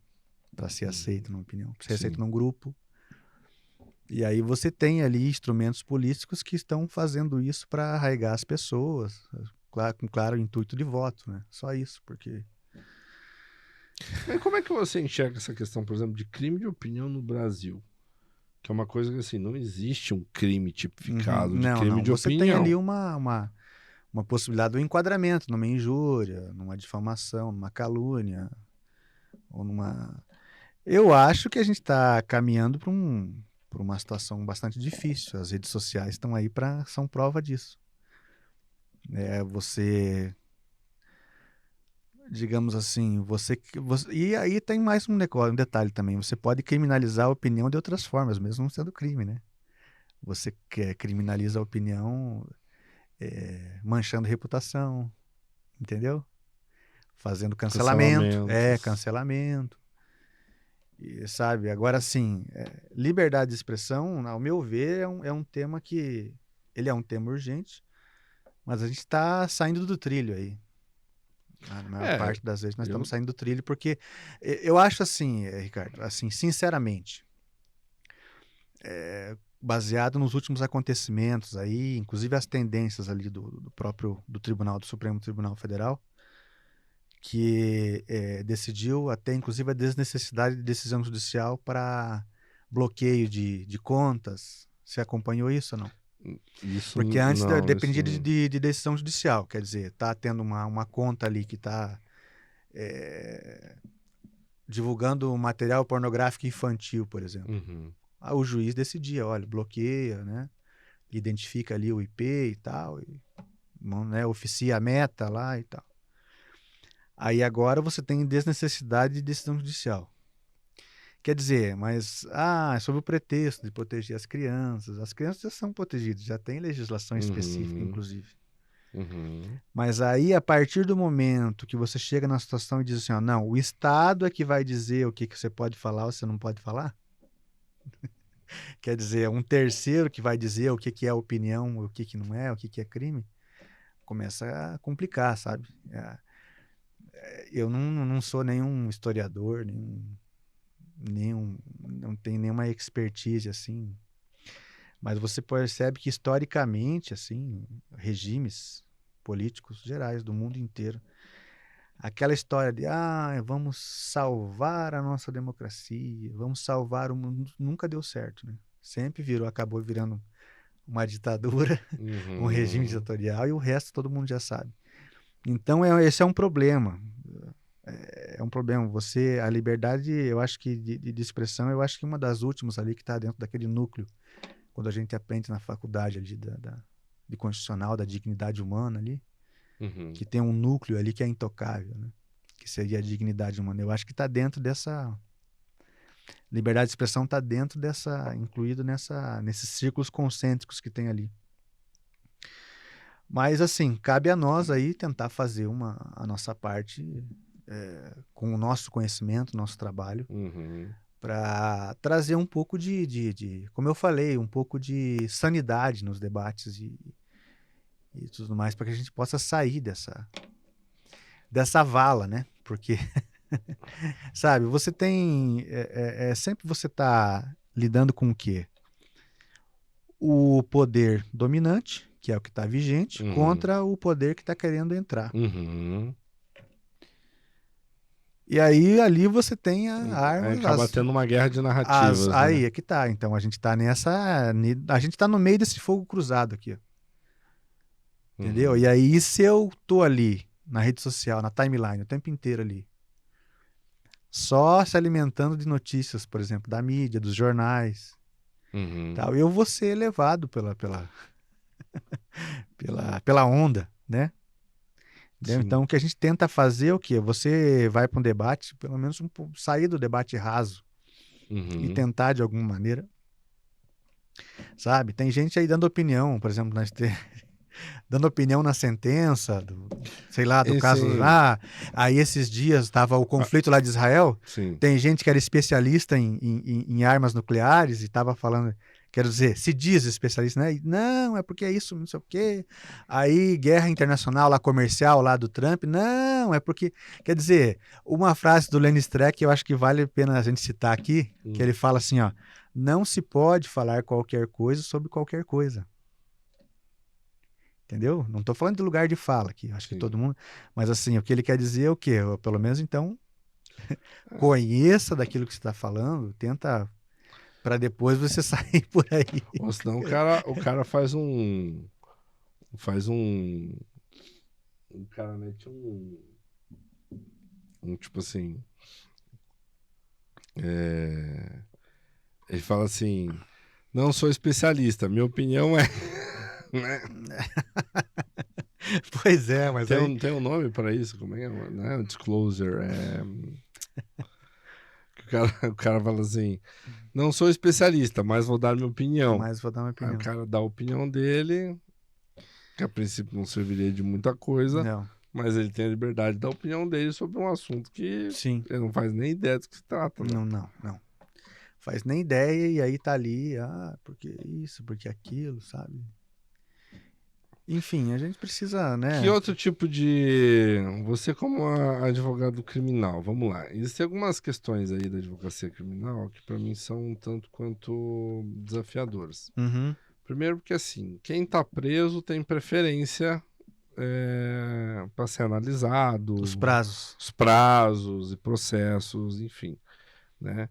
Para ser aceito na opinião, para ser aceito Sim. num grupo. E aí você tem ali instrumentos políticos que estão fazendo isso para arraigar as pessoas, com claro intuito de voto, né? Só isso, porque... Mas como é que você enxerga essa questão, por exemplo, de crime de opinião no Brasil? Que é uma coisa que, assim, não existe um crime Uhum. tipificado de Não, crime não. de Você tem ali opinião. uma possibilidade do enquadramento numa injúria, numa difamação, numa calúnia, ou numa... Eu acho que a gente está caminhando para uma situação bastante difícil. As redes sociais estão aí são prova disso. Você, digamos assim, e aí tem mais um detalhe também. Você pode criminalizar a opinião de outras formas, mesmo não sendo crime, né? Você criminaliza a opinião manchando reputação, entendeu? Fazendo cancelamento. Cancelamentos. Cancelamento. E, sabe, agora sim, liberdade de expressão, ao meu ver, é um tema que ele é um tema urgente, mas a gente está saindo do trilho aí. Na maior É, parte das vezes nós eu... estamos saindo do trilho, porque eu acho assim, Ricardo, assim, sinceramente, baseado nos últimos acontecimentos aí, inclusive as tendências ali do próprio do Supremo Tribunal Federal, que decidiu até inclusive a desnecessidade de decisão judicial para bloqueio de contas. Você acompanhou isso ou não? Isso Porque antes não, isso dependia não. de decisão judicial, quer dizer, tá tendo uma conta ali que está divulgando material pornográfico infantil, por exemplo. Uhum. O juiz decidia, olha, bloqueia, né? Identifica ali o IP e tal, né? Oficia a meta lá e tal. Aí agora você tem desnecessidade de decisão judicial. O Quer dizer, mas é sobre o pretexto de proteger as crianças. As crianças já são protegidas, já tem legislação específica, Uhum. inclusive. Uhum. Mas aí, a partir do momento que você chega na situação e diz assim, ó, não, o Estado é que vai dizer o que você pode falar ou você não pode falar. Quer dizer, um terceiro que vai dizer o que é opinião, o que não é, o que é crime, começa a complicar, sabe? Eu não sou nenhum historiador, não tenho nenhuma expertise assim, mas você percebe que historicamente, assim, regimes políticos gerais do mundo inteiro, aquela história de vamos salvar a nossa democracia, vamos salvar o mundo, nunca deu certo, né? Sempre acabou virando uma ditadura, um regime Uhum. ditatorial e o resto todo mundo já sabe. Então esse é um problema. É um problema. A liberdade, eu acho que de expressão, eu acho que uma das últimas ali que está dentro daquele núcleo, quando a gente aprende na faculdade ali de constitucional, da dignidade humana ali, Uhum. que tem um núcleo ali que é intocável, né? Que seria a dignidade humana. Eu acho que está dentro dessa liberdade de expressão, está dentro incluído nesses círculos concêntricos que tem ali. Mas assim, cabe a nós aí tentar fazer a nossa parte com o nosso conhecimento, nosso trabalho, Uhum. para trazer um pouco como eu falei, um pouco de sanidade nos debates e tudo mais, para que a gente possa sair dessa vala, né? Porque, sabe, você tem. Sempre você está lidando com o quê? O poder dominante, que é o que está vigente, Uhum. contra o poder que está querendo entrar. Uhum. E aí ali você tem Aí acaba tendo uma guerra de narrativas, aí né? é que tá. Então a gente tá a gente tá no meio desse fogo cruzado aqui, ó, entendeu? Uhum. E aí se eu tô ali na rede social, na timeline, o tempo inteiro ali, só se alimentando de notícias, por exemplo, da mídia, dos jornais, Uhum. tal, eu vou ser levado pela onda, né? Entendeu? Sim. Então o que a gente tenta fazer é o quê? Você vai para um debate, pelo menos sair do debate raso e Uhum. tentar de alguma maneira, sabe? Tem gente aí dando opinião, por exemplo, dando opinião na sentença, sei lá, do caso. Esse. Aí esses dias estava o Ah, conflito lá de Israel. sim. Tem gente que era especialista em armas nucleares e estava falando. Quero dizer, se diz especialista, né? Não, é porque é isso, não sei o quê. Aí, guerra internacional lá, comercial lá do Trump. Não, é porque. Quer dizer, uma frase do Lenny Streck eu acho que vale a pena a gente citar aqui, que Hum. ele fala assim, ó. Não se pode falar qualquer coisa sobre qualquer coisa. Entendeu? Não estou falando de lugar de fala aqui, acho que Sim. todo mundo. Mas assim, o que ele quer dizer é o quê? Pelo menos então, Ah, conheça daquilo que você está falando, tenta para depois você sair por aí. ou senão o cara faz um. Faz um. O cara mete um tipo assim. é, Ele fala assim: não sou especialista, minha opinião é. Né? Pois é, mas Tem aí. um, tem um nome pra isso? Como é que é? Não é um disclosure. Que o cara fala assim: não sou especialista, mas vou dar minha opinião. Mas vou dar uma Aí o opinião. cara dá a opinião dele, que a princípio não serviria de muita coisa, Não, mas ele tem a liberdade de dar a opinião dele sobre um assunto que sim. ele não faz nem ideia do que se trata, né? Não, não, não. Faz nem ideia e aí tá ali, porque isso, porque aquilo, sabe? Enfim, a gente precisa, Que né? outro tipo de. Você, como advogado criminal, vamos lá. Existem algumas questões aí da advocacia criminal que, para mim, são um tanto quanto desafiadoras. Uhum. Primeiro, porque, assim, quem tá preso tem preferência para ser Os analisado, prazos. os prazos e processos, enfim, né?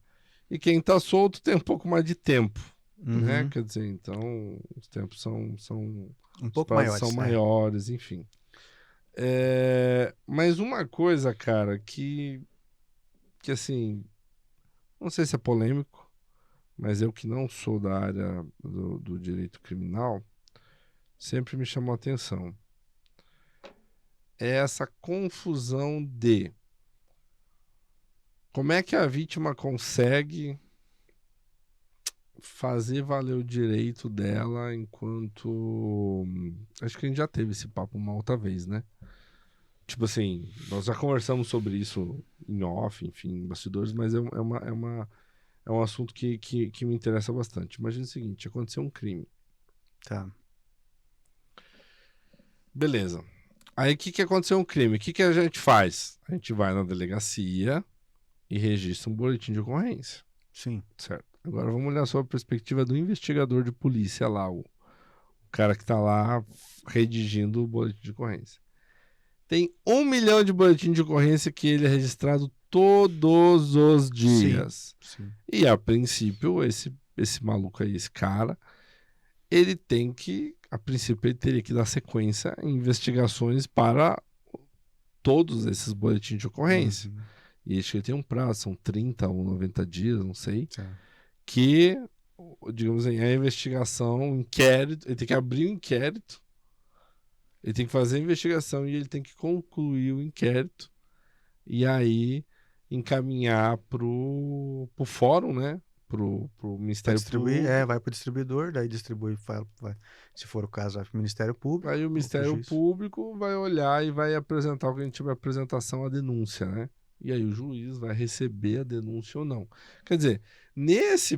E quem tá solto tem um pouco mais de tempo, né? Uhum. Quer dizer, então, os tempos Um os pouco prazos são maiores, é. maiores, enfim. Mas uma coisa, cara, que assim, não sei se é polêmico, mas eu que não sou da área do direito criminal, sempre me chamou a atenção. É essa confusão de como é que a vítima consegue fazer valer o direito dela enquanto... Acho que a gente já teve esse papo uma outra vez, né? Tipo assim, nós já conversamos sobre isso em off, enfim, em bastidores, mas é um assunto que me interessa bastante. Imagina o seguinte, aconteceu um crime. Tá. Beleza. Aí o que aconteceu um crime? O que a gente faz? A gente vai na delegacia e registra um boletim de ocorrência. Sim. Certo. Agora vamos olhar só a perspectiva do investigador de polícia lá, o cara que tá lá redigindo o boletim de ocorrência. Tem 1 milhão de boletins de ocorrência que ele é registrado todos os dias. Sim. E a princípio, esse maluco aí, esse cara, ele tem que, a princípio, ele teria que dar sequência em investigações para todos esses boletins de ocorrência. Uhum. E acho que ele tem um prazo, são 30 ou 90 dias, não sei, Tá. que, digamos assim, a investigação, o inquérito, ele tem que abrir o inquérito, ele tem que fazer a investigação e ele tem que concluir o inquérito e aí encaminhar pro fórum, né? Pro Ministério Distribuir, Público. vai pro distribuidor, daí distribui, se for o caso, vai pro Ministério Público. Aí o ou pro Ministério juiz. Público vai olhar e vai apresentar o que a gente chama de apresentação à denúncia, né? E aí o juiz vai receber a denúncia ou não. Quer dizer, nesse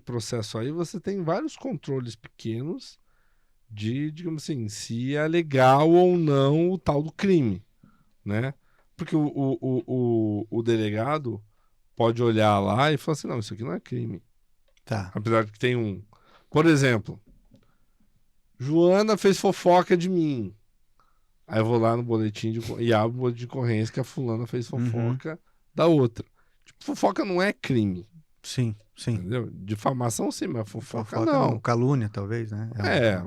processo aí você tem vários controles pequenos de, digamos assim, se é legal ou não o tal do crime, né? Porque o delegado pode olhar lá e falar assim, não, isso aqui não é crime. Tá. Apesar de que tem um... Por exemplo, Joana fez fofoca de mim. Aí eu vou lá no boletim e abro o boletim de ocorrência que a fulana fez fofoca da outra. Tipo, fofoca não é crime, Sim. entendeu? Difamação sim, mas fofoca não. Calúnia, talvez, né?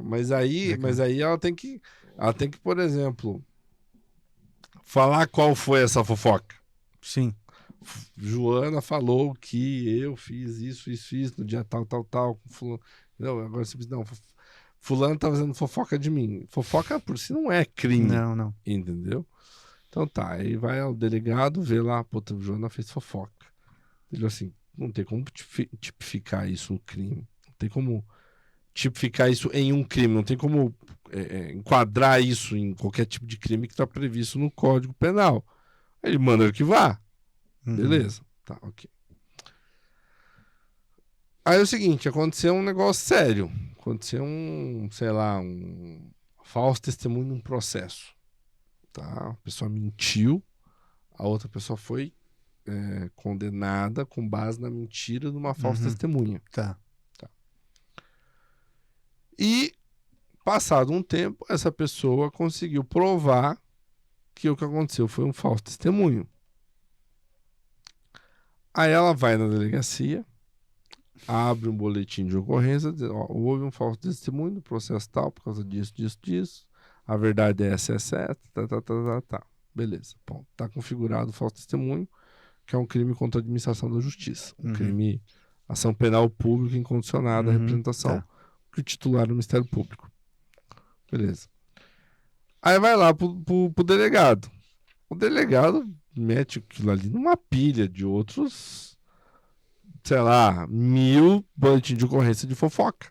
Mas aí ela tem que, por exemplo, falar qual foi essa fofoca. Sim. Joana falou que eu fiz isso no dia tal, com fulano. Não, agora você diz, não, fulano tá fazendo fofoca de mim. Fofoca por si não é crime. Não. Entendeu? Então tá, aí vai ao delegado, vê lá, puta, Joana fez fofoca. Ele assim, não tem como tipificar isso no crime. Não tem como tipificar isso em um crime. Não tem como enquadrar isso em qualquer tipo de crime que está previsto no Código Penal. Ele manda arquivar. Uhum. Beleza. Tá, ok. Aí é o seguinte, aconteceu um negócio sério. Aconteceu um falso testemunho num processo. Tá? A pessoa mentiu, a outra pessoa foi condenada com base na mentira de uma falsa testemunha. Tá. E, passado um tempo, essa pessoa conseguiu provar que o que aconteceu foi um falso testemunho. Aí ela vai na delegacia, abre um boletim de ocorrência, diz, ó, houve um falso testemunho no processo tal, por causa disso. A verdade é essa, tá. Beleza. Bom, tá configurado o falso testemunho, que é um crime contra a administração da justiça. Um crime, ação penal pública incondicionada, representação, que o titular do Ministério Público. Beleza. Aí vai lá pro delegado. O delegado mete aquilo ali numa pilha de outros, 1000 boletins de ocorrência de fofoca.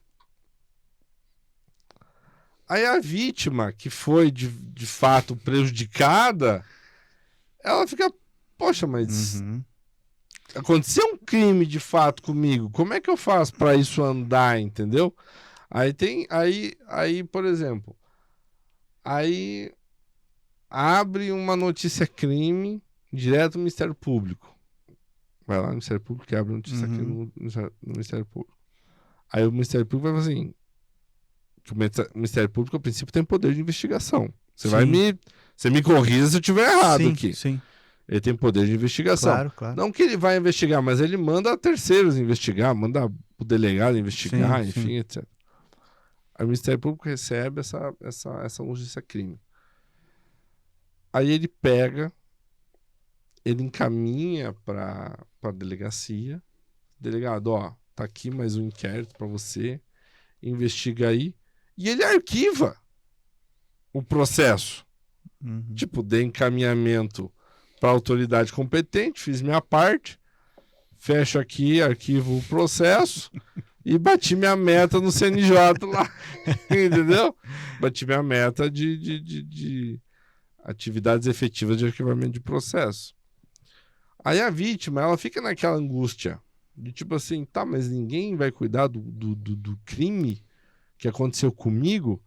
Aí a vítima, que foi de fato prejudicada, ela fica, poxa, mas aconteceu um crime de fato comigo, como é que eu faço para isso andar, entendeu? Aí, por exemplo, aí abre uma notícia crime direto no Ministério Público. Vai lá no Ministério Público e abre a notícia crime no Ministério Público. Aí o Ministério Público vai fazer assim, que o Ministério Público, a princípio, tem poder de investigação. Você me corrija se eu estiver errado aqui. Sim. Ele tem poder de investigação. Claro. Não que ele vai investigar, mas ele manda terceiros investigar, manda o delegado investigar, enfim, etc. Aí o Ministério Público recebe essa notícia crime. Aí ele pega, ele encaminha para a delegacia. Delegado, ó, tá aqui mais um inquérito para você, investiga aí. E ele arquiva o processo. Tipo, de encaminhamento para a autoridade competente, fiz minha parte, fecho aqui, arquivo o processo e bati minha meta no CNJ lá, entendeu? Bati minha meta de atividades efetivas de arquivamento de processo. Aí a vítima, ela fica naquela angústia de tipo assim, tá, mas ninguém vai cuidar do crime que aconteceu comigo?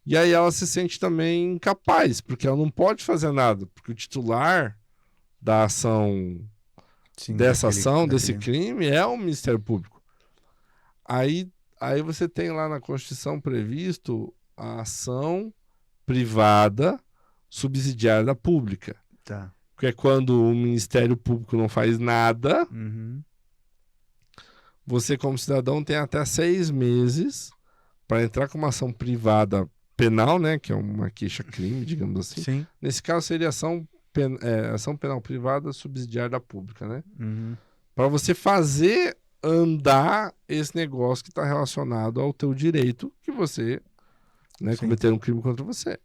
E aí ela se sente também incapaz, porque ela não pode fazer nada, porque o titular da ação, Sim, dessa ação, desse daquele... crime, é o Ministério Público. Aí você tem lá na Constituição previsto a ação privada subsidiária da pública. Tá. Que é quando o Ministério Público não faz nada, Uhum. você como cidadão tem até 6 meses para entrar com uma ação privada penal, né, que é uma queixa-crime, digamos assim. Sim. Nesse caso seria ação penal privada subsidiária da pública, né? Uhum. Para você fazer andar esse negócio que está relacionado ao teu direito que você, né, Sim. cometer um crime contra você.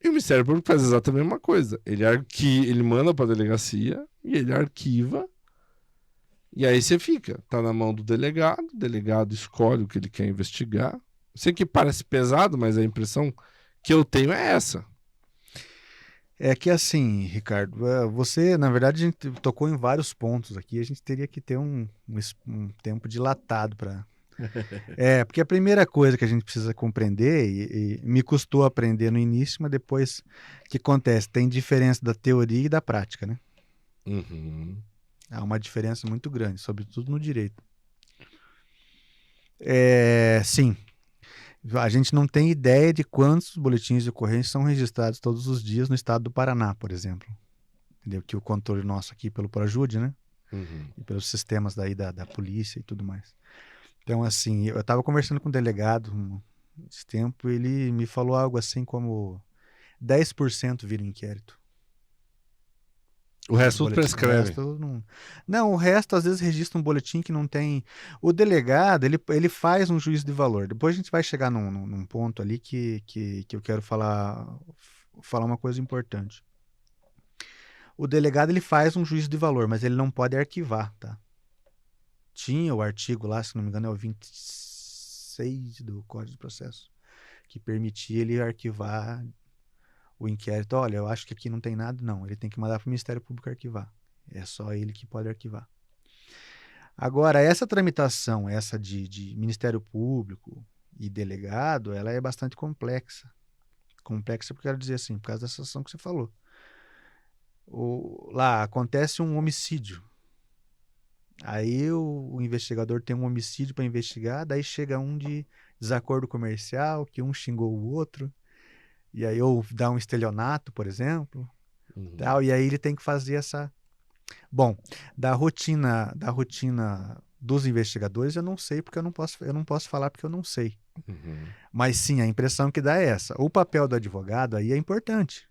E o Ministério Público faz exatamente a mesma coisa. Ele manda para a delegacia e ele arquiva. E aí você fica. Tá na mão do delegado. O delegado escolhe o que ele quer investigar. Sei que parece pesado, mas a impressão que eu tenho é essa. É que assim, Ricardo, você, na verdade, a gente tocou em vários pontos aqui. A gente teria que ter um tempo dilatado para... porque a primeira coisa que a gente precisa compreender, e me custou aprender no início, mas depois, o que acontece? Tem diferença da teoria e da prática, né? Uhum. Há uma diferença muito grande, sobretudo no direito. Sim, a gente não tem ideia de quantos boletins de ocorrência são registrados todos os dias no estado do Paraná, por exemplo. Entendeu? Que o controle nosso aqui pelo Projude, né? Uhum. E pelos sistemas daí da polícia e tudo mais. Então, assim, eu estava conversando com um delegado esse tempo, ele me falou algo assim como 10% vira inquérito. O resto tudo prescreve. Não, o resto às vezes registra um boletim que não tem... O delegado, ele faz um juízo de valor. Depois a gente vai chegar num ponto ali que eu quero falar uma coisa importante. O delegado, ele faz um juízo de valor, mas ele não pode arquivar, tá? Tinha o artigo lá, se não me engano, é o 26 do Código de Processo, que permitia ele arquivar o inquérito. Olha, eu acho que aqui não tem nada. Não, ele tem que mandar para o Ministério Público arquivar. É só ele que pode arquivar. Agora, essa tramitação, essa de Ministério Público e delegado, ela é bastante complexa. Complexa porque eu quero dizer assim, por causa dessa ação que você falou. Lá acontece um homicídio. Aí o investigador tem um homicídio para investigar, daí chega um de desacordo comercial, que um xingou o outro, e aí ou dá um estelionato, por exemplo, tal, e aí ele tem que fazer essa... Bom, da rotina dos investigadores eu não sei, porque eu não posso falar porque eu não sei. Uhum. Mas sim, a impressão que dá é essa. O papel do advogado aí é importante.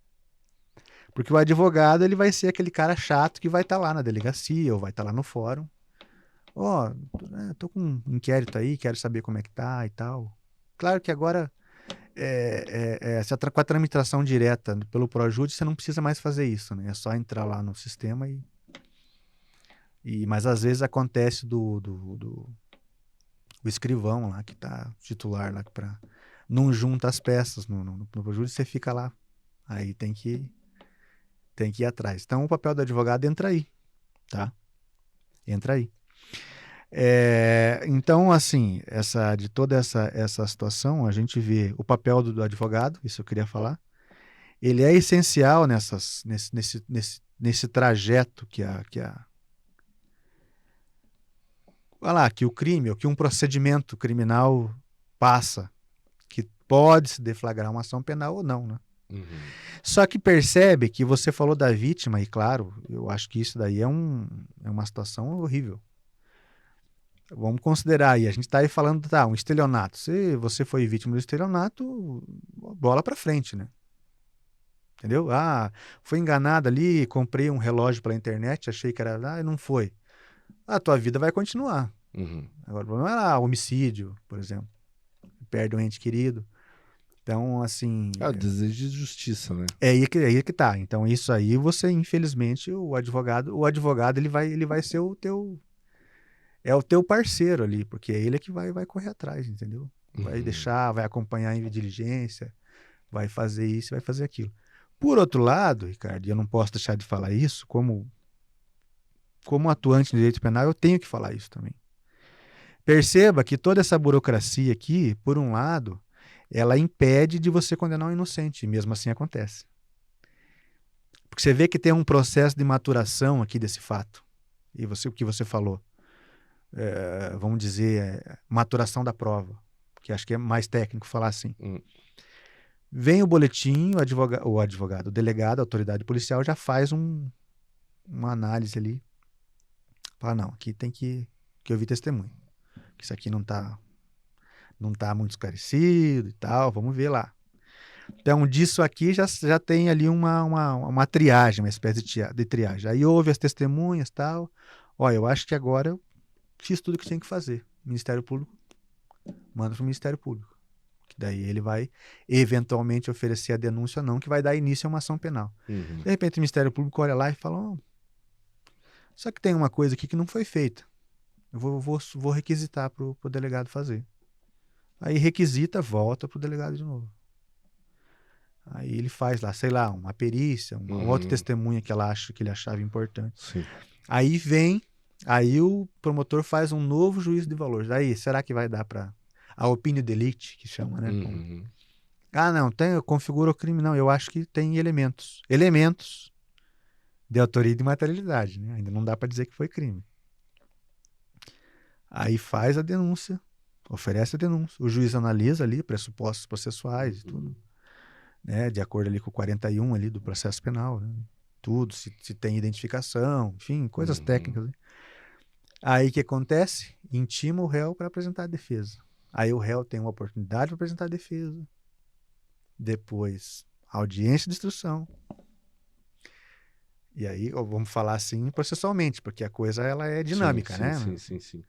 Porque o advogado, ele vai ser aquele cara chato que vai estar lá na delegacia ou vai estar lá no fórum. Tô com um inquérito aí, quero saber como é que tá e tal. Claro que agora, com a tramitação direta pelo Projude, você não precisa mais fazer isso, né? É só entrar lá no sistema mas às vezes acontece o escrivão lá, que tá titular lá, não junta as peças no Projude, você fica lá. Aí tem que ir atrás. Então o papel do advogado entra aí, tá? Entra aí. Então, assim, de toda essa situação, a gente vê o papel do advogado, isso eu queria falar. Ele é essencial nesse trajeto que o crime, ou que um procedimento criminal passa, que pode se deflagrar uma ação penal ou não, né? Uhum. Só que percebe que você falou da vítima, e claro, eu acho que isso daí é uma situação horrível. Vamos considerar aí, a gente está aí falando, um estelionato. Se você foi vítima do estelionato, bola para frente, né? Entendeu? Foi enganado ali, comprei um relógio pela internet, achei que era lá e não foi. A tua vida vai continuar. Uhum. Agora, o problema é homicídio, por exemplo. Perde um ente querido. Então, assim, O desejo de justiça, né? é aí que tá. Então, isso aí você, infelizmente, o advogado ele vai ser o teu parceiro ali, porque é ele que vai correr atrás, entendeu? Vai Uhum. deixar, vai acompanhar em diligência, vai fazer isso, vai fazer aquilo. Por outro lado, Ricardo, e eu não posso deixar de falar isso, como atuante no direito penal, eu tenho que falar isso também. Perceba que toda essa burocracia aqui, por um lado, ela impede de você condenar um inocente, e mesmo assim acontece. Porque você vê que tem um processo de maturação aqui desse fato. E o que você falou, vamos dizer, maturação da prova, que acho que é mais técnico falar assim. Hum. Vem o boletim, o delegado, a autoridade policial já faz uma análise ali. Fala, não, aqui tem que ouvir testemunho. Que isso aqui não tá muito esclarecido e tal, vamos ver lá. Então, disso aqui já tem ali uma triagem, uma espécie de triagem. Aí ouve as testemunhas e tal. Olha, eu acho que agora eu fiz tudo o que tinha que fazer. Ministério Público, manda para o Ministério Público. Que daí ele vai eventualmente oferecer a denúncia ou não, que vai dar início a uma ação penal. Uhum. De repente o Ministério Público olha lá e fala, oh, só que tem uma coisa aqui que não foi feita. Eu vou requisitar para o delegado fazer. Aí requisita, volta para o delegado de novo. Aí ele faz lá, sei lá, uma perícia, uma outra testemunha que ele achava importante. Sim. Aí o promotor faz um novo juízo de valores. Aí, será que vai dar para a opinião delicti, que chama, né? Uhum. Não, configura o crime. Não, eu acho que tem elementos. Elementos de autoria e de materialidade, né? Ainda não dá para dizer que foi crime. Aí faz a denúncia, oferece a denúncia. O juiz analisa ali pressupostos processuais e tudo, né? De acordo ali com o 41 ali do processo penal, né? Tudo, se tem identificação, enfim, coisas técnicas. Né? Aí o que acontece? Intima o réu para apresentar a defesa. Aí o réu tem uma oportunidade para apresentar a defesa. Depois, audiência de instrução. E aí, vamos falar assim processualmente, porque a coisa ela é dinâmica, sim, né? Sim.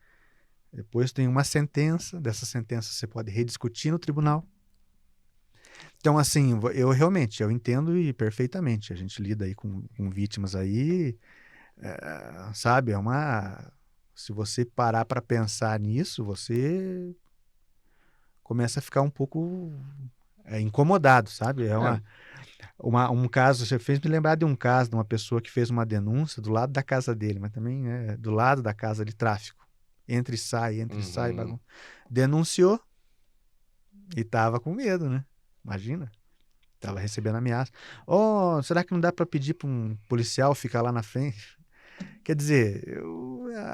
Depois tem uma sentença, dessa sentença você pode rediscutir no tribunal. Então, assim, eu entendo e perfeitamente. A gente lida aí com vítimas aí, sabe, se você parar para pensar nisso, você começa a ficar um pouco incomodado, sabe? Um caso, você fez me lembrar de um caso de uma pessoa que fez uma denúncia do lado da casa dele, mas também do lado da casa de tráfico. Entra e sai, bagunça. Denunciou e tava com medo, né? Imagina. Tava recebendo ameaça. Oh, será que não dá para pedir para um policial ficar lá na frente? Quer dizer,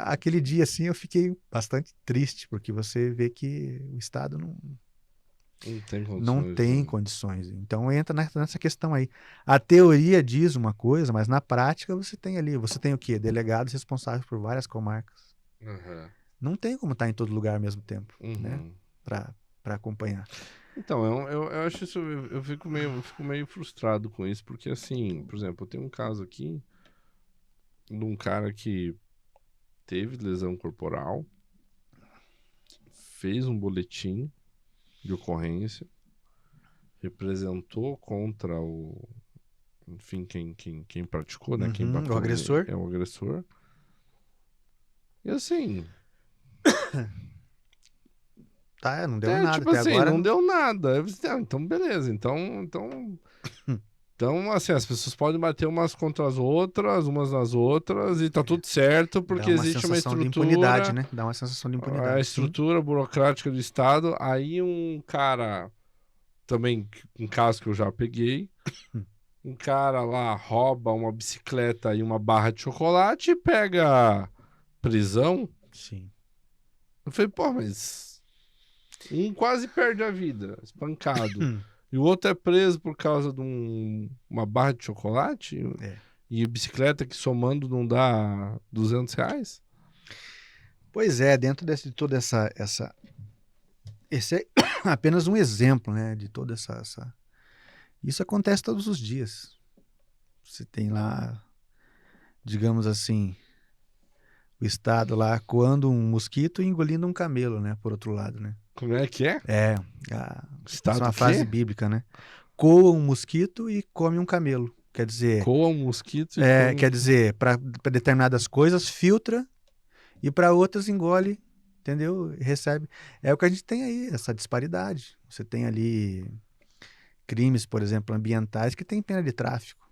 aquele dia assim eu fiquei bastante triste, porque você vê que o Estado não tem condições. Então entra nessa questão aí. A teoria diz uma coisa, mas na prática você tem o quê? Delegados responsáveis por várias comarcas. Uhum. Não tem como estar em todo lugar ao mesmo tempo, né? Para acompanhar. Então, eu acho isso, eu fico meio frustrado com isso, porque assim, por exemplo, eu tenho um caso aqui de um cara que teve lesão corporal, fez um boletim de ocorrência, representou contra enfim, quem praticou, né? Quem bateu o agressor. é o agressor. E assim, Tá, não deu nada tipo até assim, agora. não deu nada. Então, beleza. Então, assim, as pessoas podem bater umas contra as outras, umas nas outras, e tá tudo certo, porque existe uma sensação de impunidade, estrutura, né? Dá uma sensação de a impunidade. estrutura burocrática do Estado. Aí um cara, também, um caso que eu já peguei, um cara lá rouba uma bicicleta e uma barra de chocolate e pega prisão. Sim. Eu falei, pô, mas um quase perde a vida, espancado. E o outro é preso por causa de uma barra de chocolate? E bicicleta que somando não dá R$ 200? Pois é, dentro de toda essa... Esse é apenas um exemplo, né? De toda essa... Isso acontece todos os dias. Você tem lá, digamos assim, o Estado lá coando um mosquito e engolindo um camelo, né? Por outro lado, né? Como é que é? É, isso é Estado uma o frase quê? bíblica, né? Coa um mosquito e come um camelo. Coa um mosquito e come. Quer dizer, para determinadas coisas filtra e para outras engole, entendeu? Recebe. É o que a gente tem aí, essa disparidade. Você tem ali crimes, por exemplo, ambientais que tem pena de tráfico.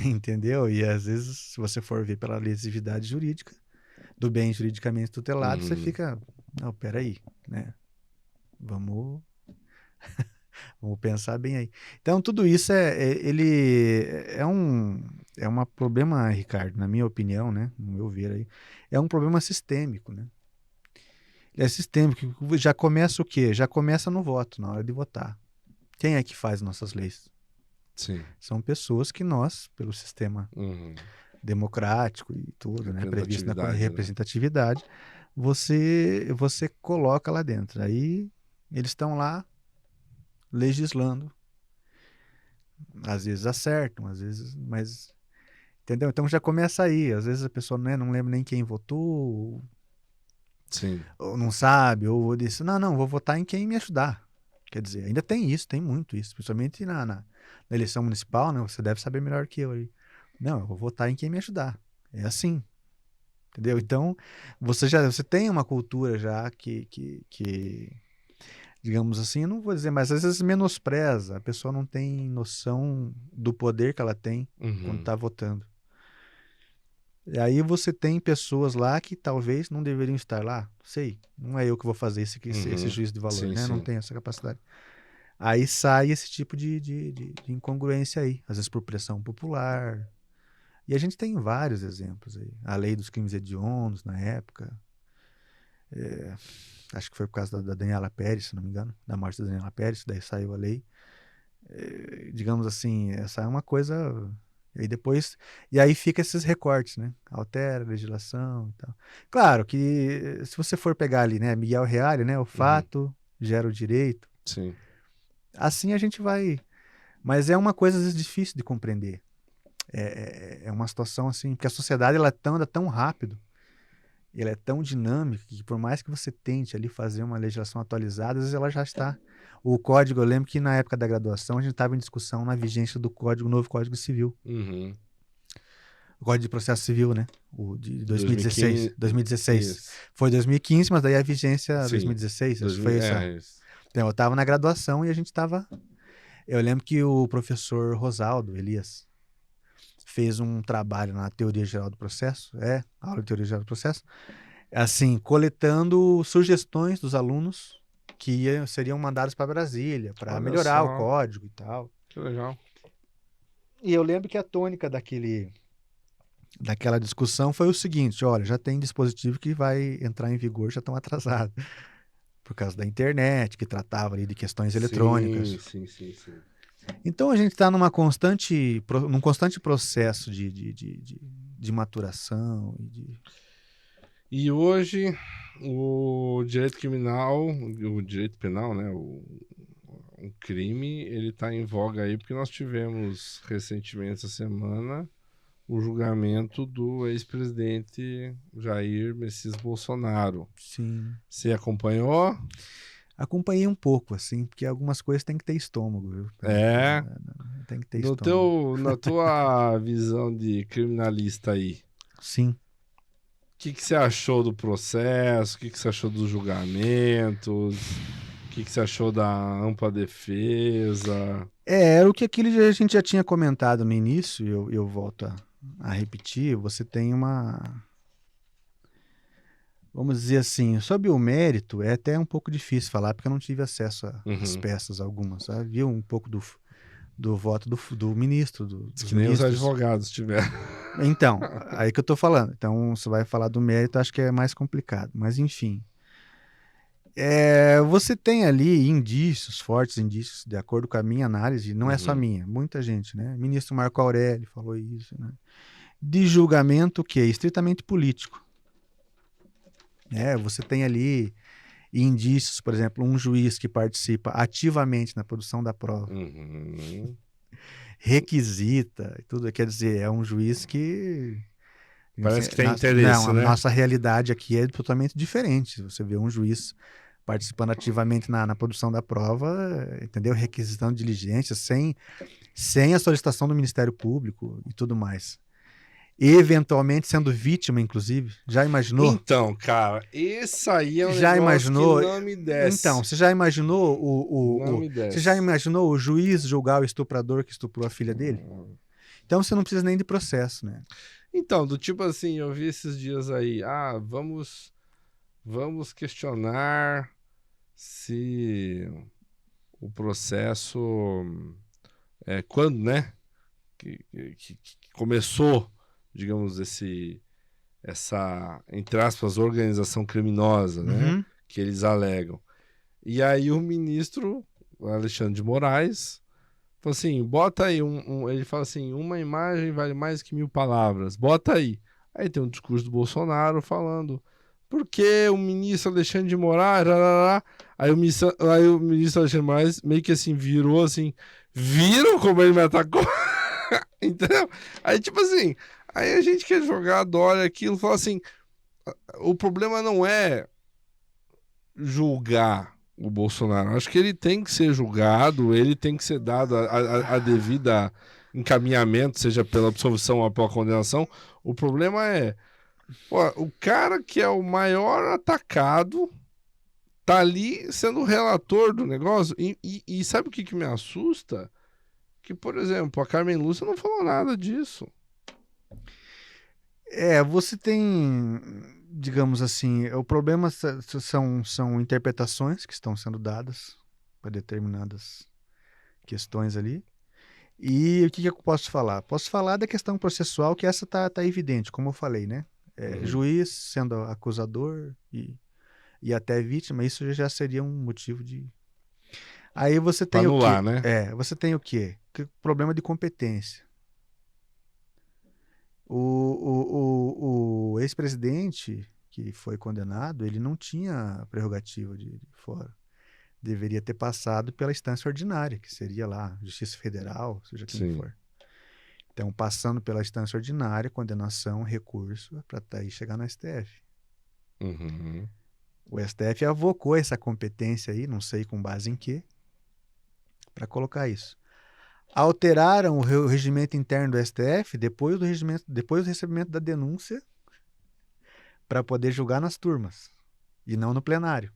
Entendeu? E às vezes, se você for ver pela lesividade jurídica, do bem juridicamente tutelado, você Uhum. fica, não, peraí, né? Vamos, vamos pensar bem aí. Então, tudo isso ele é um problema, Ricardo, na minha opinião, né? No meu ver aí, é um problema sistêmico, né? Ele é sistêmico. Já começa o quê? Já começa no voto, na hora de votar. Quem é que faz nossas leis? Sim. São pessoas que nós, pelo sistema Uhum. democrático e tudo, né, previsto na Representatividade, né? representatividade, você coloca lá dentro. Aí eles estão lá legislando. Às vezes acertam, às vezes, mas entendeu? Então já começa aí. Às vezes a pessoa, né, não lembra nem quem votou, Sim. ou não sabe, ou disse, não, vou votar em quem me ajudar. Quer dizer, ainda tem isso, tem muito isso, principalmente na eleição municipal, né? Você deve saber melhor que eu aí. Não, eu vou votar em quem me ajudar. É assim, entendeu? Então, você tem uma cultura já que digamos assim, eu não vou dizer, mas às vezes menospreza, a pessoa não tem noção do poder que ela tem quando Uhum. está votando. E aí você tem pessoas lá que talvez não deveriam estar lá, sei, não é eu que vou fazer esse Uhum. juízo de valor, Sim, né? Não sim. tenho essa capacidade. Aí sai esse tipo de incongruência aí, às vezes por pressão popular. E a gente tem vários exemplos aí. A lei dos crimes hediondos na época, acho que foi por causa da Daniela Pérez, se não me engano, da morte da Daniela Pérez, daí saiu a lei. Digamos assim, essa é uma coisa. E aí depois. E aí fica esses recortes, né? Altera a legislação e tal. Claro que se você for pegar ali, né, Miguel Reale, né? O Uhum. fato gera o direito. Sim. Assim a gente vai. Mas é uma coisa às vezes difícil de compreender. É uma situação assim, porque a sociedade anda tão rápido, ela é tão dinâmica que por mais que você tente ali fazer uma legislação atualizada, às vezes ela já está. O código, eu lembro que na época da graduação a gente estava em discussão na vigência do código, novo Código Civil. Uhum. O Código de Processo Civil, né? O de 2016. 2015. 2016. Isso. Foi 2015, mas daí a vigência Sim. 2016, acho que 2000, foi essa. isso. Então, eu estava na graduação e a gente estava. Eu lembro que o professor Rosaldo Elias fez um trabalho na Teoria Geral do Processo, aula de Teoria Geral do Processo, assim, coletando sugestões dos alunos que seriam mandados para Brasília, para Olha melhorar o só. código e tal. Que legal. E eu lembro que a tônica daquela discussão foi o seguinte: olha, já tem dispositivo que vai entrar em vigor, já estão atrasados, por causa da internet, que tratava ali de questões Sim, eletrônicas. sim, sim, sim. Então a gente está num constante processo de maturação e de. E hoje o direito criminal, o direito penal, né, o crime, ele está em voga aí porque nós tivemos recentemente essa semana o julgamento do ex-presidente Jair Messias Bolsonaro. Sim. Você acompanhou? Acompanhei um pouco, assim, porque algumas coisas tem que ter estômago, viu? É. Tem que ter No estômago. teu, na tua visão de criminalista aí, Sim. o que que você achou do processo? O que que você achou dos julgamentos? O que que você achou da ampla defesa? Era o que a gente já tinha comentado no início, eu volto a repetir. Você tem uma. Vamos dizer assim, sobre o mérito, é até um pouco difícil falar, porque eu não tive acesso às Uhum. peças algumas. Sabe? Vi um pouco do voto do ministro, Diz dos que nem os ministros. advogados tiveram. Então, aí que eu tô falando. Então, você vai falar do mérito, acho que é mais complicado. Mas, enfim. Você tem ali indícios, fortes indícios, de acordo com a minha análise, não é só Uhum. minha, muita gente, né? Ministro Marco Aurélio falou isso, né? De julgamento que é estritamente político. Você tem ali indícios, por exemplo, um juiz que participa ativamente na produção da prova. Uhum. requisita e tudo. Quer dizer, é um juiz que... Parece que tem interesse, não, né? a nossa realidade aqui é totalmente diferente. Você vê um juiz participando ativamente na produção da prova, entendeu? Requisitando diligências, sem a solicitação do Ministério Público e tudo mais. Eventualmente sendo vítima, inclusive. Já imaginou? Então, cara, esse aí é um Já negócio imaginou? que não me desce. Então, você já imaginou Não me você desce. já imaginou o juiz julgar o estuprador que estuprou a filha dele? Então você não precisa nem de processo, né? Então, do tipo assim, eu vi esses dias aí, vamos questionar se o processo quando, né? Que começou, digamos, essa, entre aspas, organização criminosa, né? Uhum. Que eles alegam. E aí o ministro Alexandre de Moraes falou assim, bota aí ele fala assim, uma imagem vale mais que 1000 palavras, bota aí. Aí tem um discurso do Bolsonaro falando, porque o ministro Alexandre de Moraes, aí o ministro Alexandre de Moraes meio que assim, virou assim, viram como ele me atacou? Entendeu? Aí tipo assim, aí a gente quer jogar a Dória aquilo, fala assim, o problema não é julgar o Bolsonaro. Acho que ele tem que ser julgado, ele tem que ser dado a devida encaminhamento, seja pela absolvição ou pela condenação. O problema é, pô, o cara que é o maior atacado tá ali sendo o relator do negócio. E sabe o que me assusta? Que, por exemplo, a Carmen Lúcia não falou nada disso. Você tem, digamos assim, o problema são interpretações que estão sendo dadas para determinadas questões ali. E o que eu posso falar? Posso falar da questão processual, que essa tá evidente, como eu falei, né? Juiz sendo acusador e até vítima, isso já seria um motivo de... Aí você tem Pra o quê? anular, né? Você tem o quê? Problema de competência. O ex-presidente que foi condenado, ele não tinha prerrogativa de fora. Deveria ter passado pela instância ordinária, que seria lá, Justiça Federal, seja quem Sim. for. Então, passando pela instância ordinária, condenação, recurso, para daí chegar no STF. Uhum. O STF avocou essa competência aí, não sei com base em quê, para colocar isso. Alteraram o regimento interno do STF depois do recebimento da denúncia para poder julgar nas turmas e não no plenário.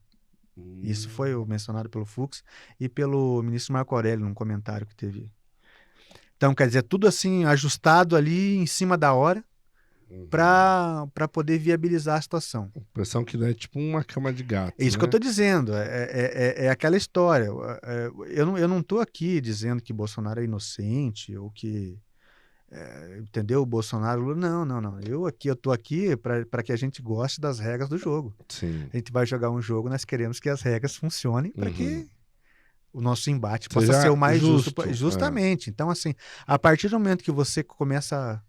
Isso foi mencionado pelo Fux e pelo ministro Marco Aurélio num comentário que teve. Então, quer dizer, tudo assim ajustado ali em cima da hora para poder viabilizar a situação. Impressão que não é tipo uma cama de gato. É isso né? que eu estou dizendo. É aquela história. Eu não estou aqui dizendo que Bolsonaro é inocente ou que entendeu? O Bolsonaro, não. Eu estou aqui para que a gente goste das regras do jogo. Sim. A gente vai jogar um jogo, nós queremos que as regras funcionem para que o nosso embate possa Seja ser o mais justo. justo, Justamente. Então, assim, a partir do momento que você começa,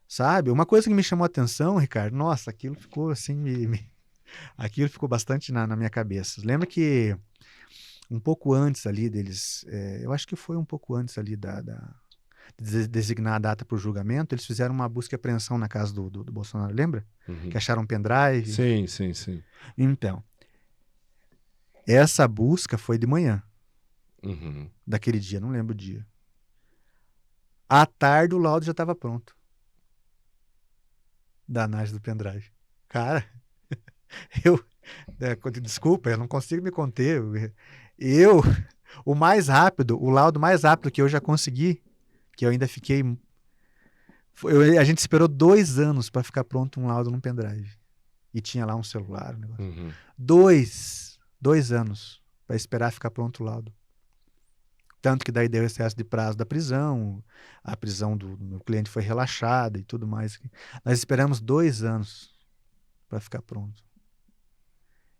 sabe? Uma coisa que me chamou a atenção, Ricardo, nossa, aquilo ficou assim, aquilo ficou bastante na minha cabeça. Lembra que um pouco antes ali deles, eu acho que foi um pouco antes ali de designar a data para o julgamento, eles fizeram uma busca e apreensão na casa do Bolsonaro, lembra? Que acharam um pendrive. Sim. Então, essa busca foi de manhã, daquele dia, não lembro o dia. À tarde o laudo já estava pronto. Da análise do pendrive. Cara, desculpa, eu não consigo me conter. O laudo mais rápido que eu já consegui, que eu ainda fiquei... a gente esperou 2 anos para ficar pronto um laudo num pendrive. E tinha lá um celular, um negócio. 2 anos para esperar ficar pronto o laudo. Tanto que daí deu excesso de prazo da prisão, a prisão do meu cliente foi relaxada e tudo mais. Nós esperamos 2 anos para ficar pronto.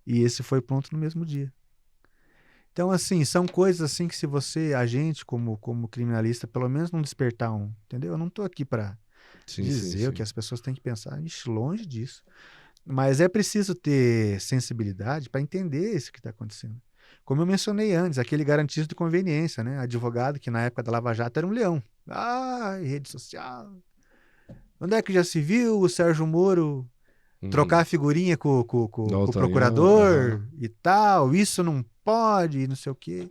E esse foi pronto no mesmo dia. Então, assim, são coisas assim que se você, a gente, como criminalista, pelo menos não despertar entendeu? Eu não estou aqui para dizer o que as pessoas têm que pensar. Ixi, longe disso. Mas é preciso ter sensibilidade para entender isso que está acontecendo. Como eu mencionei antes, aquele garantista de conveniência, né? Advogado que na época da Lava Jato era um leão. Ah, rede social. Onde é que já se viu o Sérgio Moro trocar a figurinha com o procurador e tal? Isso não pode, não sei o quê.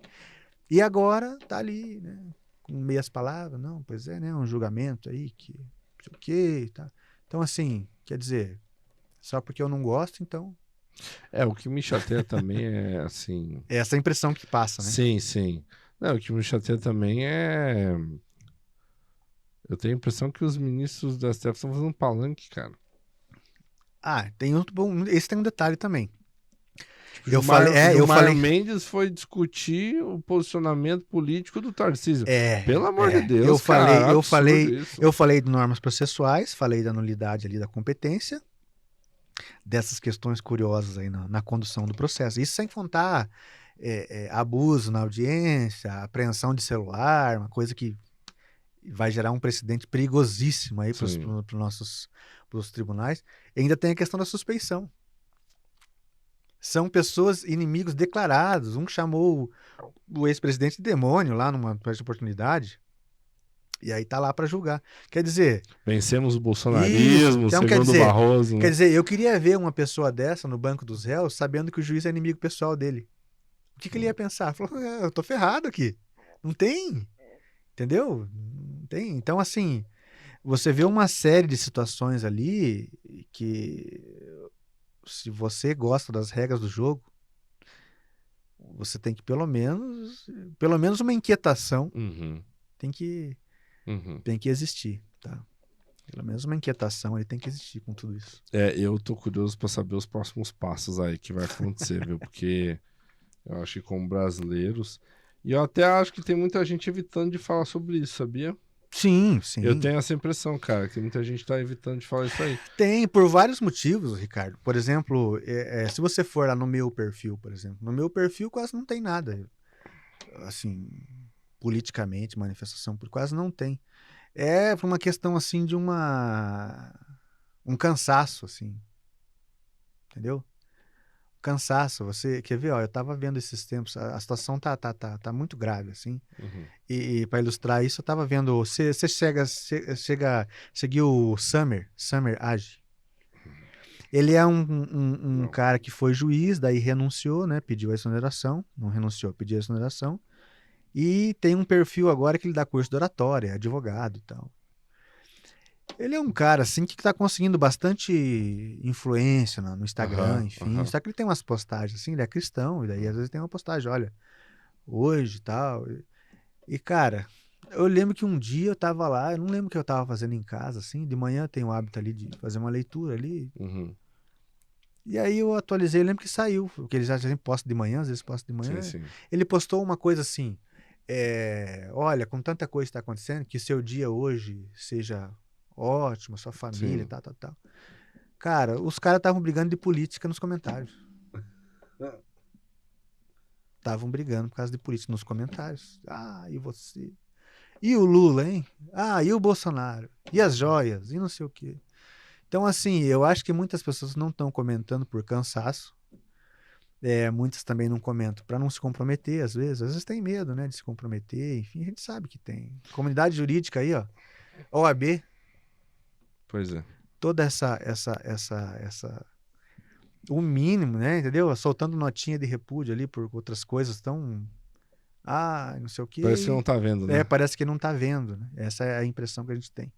E agora tá ali, né? Com meias palavras. Não, pois é, né? Um julgamento aí que não sei o quê e tal. Então, assim, quer dizer, só porque eu não gosto, então... O que me chateia também é, assim... É essa impressão que passa, né? Sim, sim. Não, o que me chateia também é... Eu tenho a impressão que os ministros da STF estão fazendo palanque, cara. Tem outro bom... Esse tem um detalhe também. Gilmar Mendes foi discutir o posicionamento político do Tarcísio. Pelo amor de Deus, eu falei de normas processuais, falei da nulidade ali da competência, dessas questões curiosas aí na condução do processo. Isso sem contar abuso na audiência, apreensão de celular, uma coisa que vai gerar um precedente perigosíssimo aí para os tribunais. E ainda tem a questão da suspeição. São pessoas inimigos declarados. Um chamou o ex-presidente de demônio lá numa oportunidade. E aí tá lá para julgar. Quer dizer... Vencemos o bolsonarismo, então, segundo o Barroso. Quer dizer, eu queria ver uma pessoa dessa no banco dos réus sabendo que o juiz é inimigo pessoal dele. O que ele ia pensar? Falou, eu tô ferrado aqui. Não tem. Entendeu? Não tem. Então, assim, você vê uma série de situações ali que... Se você gosta das regras do jogo, você tem que pelo menos uma inquietação tem que existir, tá? Pelo menos uma inquietação ele tem que existir com tudo isso. Eu tô curioso para saber os próximos passos aí que vai acontecer, viu? Porque eu acho que como brasileiros, e eu até acho que tem muita gente evitando de falar sobre isso, sabia? Sim, sim. Eu tenho essa impressão, cara, que muita gente tá evitando de falar isso aí. Tem, por vários motivos, Ricardo. Por exemplo, se você for lá no meu perfil, por exemplo, no meu perfil quase não tem nada, assim, politicamente, manifestação, quase não tem. É por uma questão, assim, de um cansaço, assim, entendeu? Cansaço, você quer ver, ó, eu tava vendo esses tempos, a situação tá muito grave, assim, e para ilustrar isso, eu tava vendo, você seguiu o Summer Age. Ele é um cara que foi juiz, daí renunciou, né, pediu a exoneração, não renunciou, pediu a exoneração, e tem um perfil agora que ele dá curso de oratória, é advogado e tal. Ele é um cara, assim, que tá conseguindo bastante influência no Instagram, enfim. Só que ele tem umas postagens, assim, ele é cristão, e daí às vezes tem uma postagem, olha, hoje e tal. E, cara, eu lembro que um dia eu tava lá, eu não lembro o que eu tava fazendo em casa, assim, de manhã eu tenho o hábito ali de fazer uma leitura ali. E aí eu atualizei, eu lembro que saiu, porque ele já sempre posta de manhã, às vezes posta de manhã. Sim. Ele postou uma coisa assim, olha, com tanta coisa que tá acontecendo, que seu dia hoje seja... ótimo, sua família, tal. Cara, os caras estavam brigando de política nos comentários. Estavam brigando por causa de política nos comentários. E você? E o Lula, hein? E o Bolsonaro? E as joias? E não sei o quê. Então, assim, eu acho que muitas pessoas não estão comentando por cansaço. Muitas também não comentam para não se comprometer, às vezes tem medo, né, de se comprometer. Enfim, a gente sabe que tem. Comunidade jurídica aí, ó. OAB. Pois é. Toda essa o mínimo, né, entendeu? Soltando notinha de repúdio ali por outras coisas tão não sei o quê. Parece que não tá vendo, né? Parece que não tá vendo, né? Essa é a impressão que a gente tem.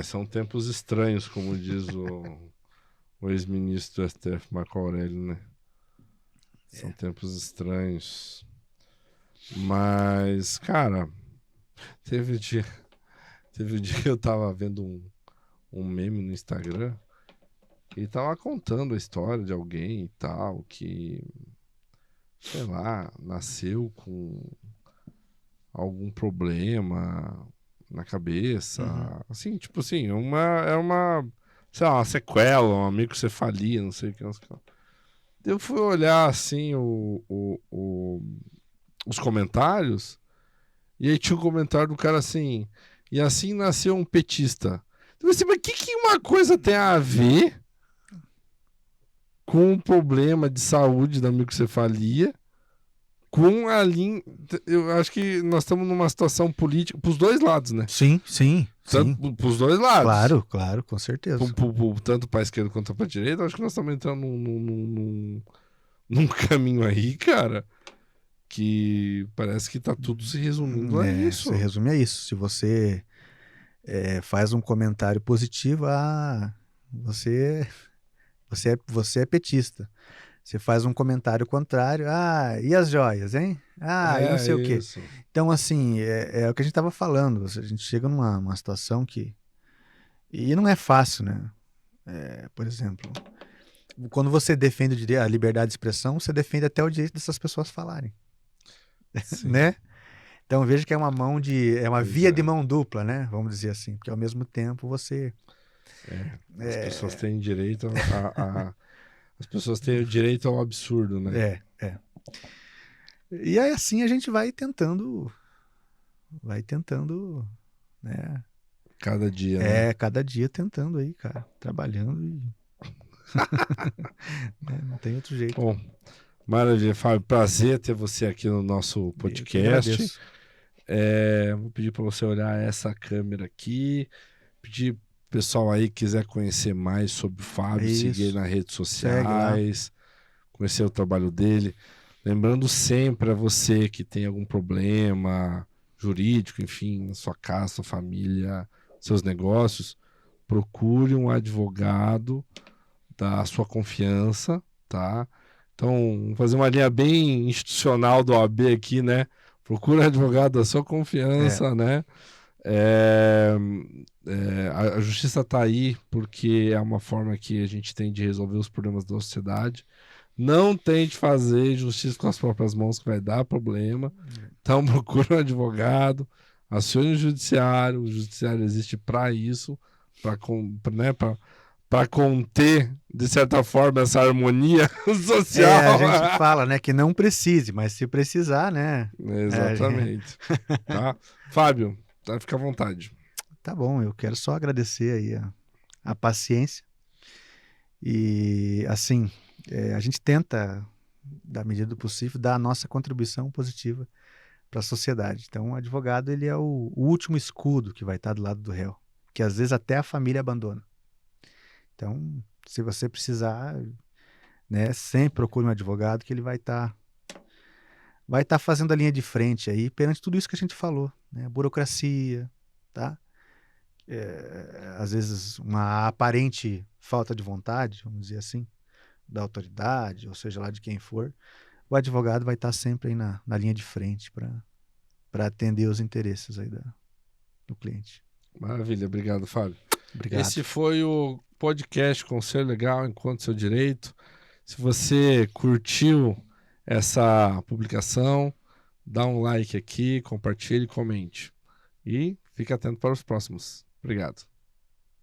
São tempos estranhos, como diz o ex-ministro do STF, Marco Aurélio, né? São tempos estranhos. Mas, cara, teve um dia que eu tava vendo um meme no Instagram e tava contando a história de alguém e tal, que, sei lá, nasceu com algum problema na cabeça. Assim, tipo assim, é uma, sei lá, uma sequela, uma microcefalia, não sei o que. Eu fui olhar, assim, os comentários, e aí tinha um comentário do cara assim... E assim nasceu um petista. Então, assim, mas o que uma coisa tem a ver com o problema de saúde da microcefalia, com a linha. Eu acho que nós estamos numa situação política para os dois lados, né? Sim. Para os dois lados. Claro, com certeza. Tanto para a esquerda quanto para a direita, acho que nós estamos entrando num caminho aí, cara, que parece que tá tudo se resumindo a isso. Se resume a isso. Se você faz um comentário positivo, você é petista. Você faz um comentário contrário, e as joias, hein? E não sei o quê. Então, assim, é o que a gente estava falando. A gente chega numa situação que... E não é fácil, né? Por exemplo, quando você defende a liberdade de expressão, você defende até o direito dessas pessoas falarem. Né? Então, veja que é uma via de mão dupla, né? Vamos dizer assim. Porque, ao mesmo tempo, você... As pessoas têm direito As pessoas têm o direito ao absurdo, né? E aí assim a gente vai tentando, né? Cada dia, né? Cada dia tentando aí, cara, trabalhando e... Não tem outro jeito. Bom, maravilha, Fábio, prazer ter você aqui no nosso podcast. Vou pedir para você olhar essa câmera aqui, pedir pessoal aí que quiser conhecer mais sobre o Fábio, seguir ele nas redes sociais, conhecer o trabalho dele. Lembrando sempre a você que tem algum problema jurídico, enfim, na sua casa, sua família, seus negócios, procure um advogado da sua confiança, tá? Então, vamos fazer uma linha bem institucional do OAB aqui, né? Procure um advogado da sua confiança, né? A justiça está aí porque é uma forma que a gente tem de resolver os problemas da sociedade. Não tente fazer justiça com as próprias mãos, que vai dar problema. Então procure um advogado, acione o judiciário existe para isso, para conter, de certa forma, essa harmonia social. A gente fala, né, que não precise, mas se precisar, né? Exatamente. Tá? Fábio, fica à vontade. Tá bom, eu quero só agradecer aí a paciência. E, assim, a gente tenta, da medida do possível, dar a nossa contribuição positiva para a sociedade. Então, o advogado, ele é o último escudo que vai estar do lado do réu, que às vezes até a família abandona. Então, se você precisar, né, sempre procure um advogado que ele vai estar fazendo a linha de frente aí perante tudo isso que a gente falou, né? Burocracia, tá? Às vezes uma aparente falta de vontade, vamos dizer assim, da autoridade, ou seja lá de quem for, o advogado vai estar sempre aí na linha de frente para atender os interesses aí do cliente. Maravilha, obrigado, Fábio. Obrigado. Esse foi o podcast Conselho Legal Enquanto Seu Direito. Se você curtiu essa publicação, dá um like aqui, compartilhe e comente. E fique atento para os próximos. Obrigado.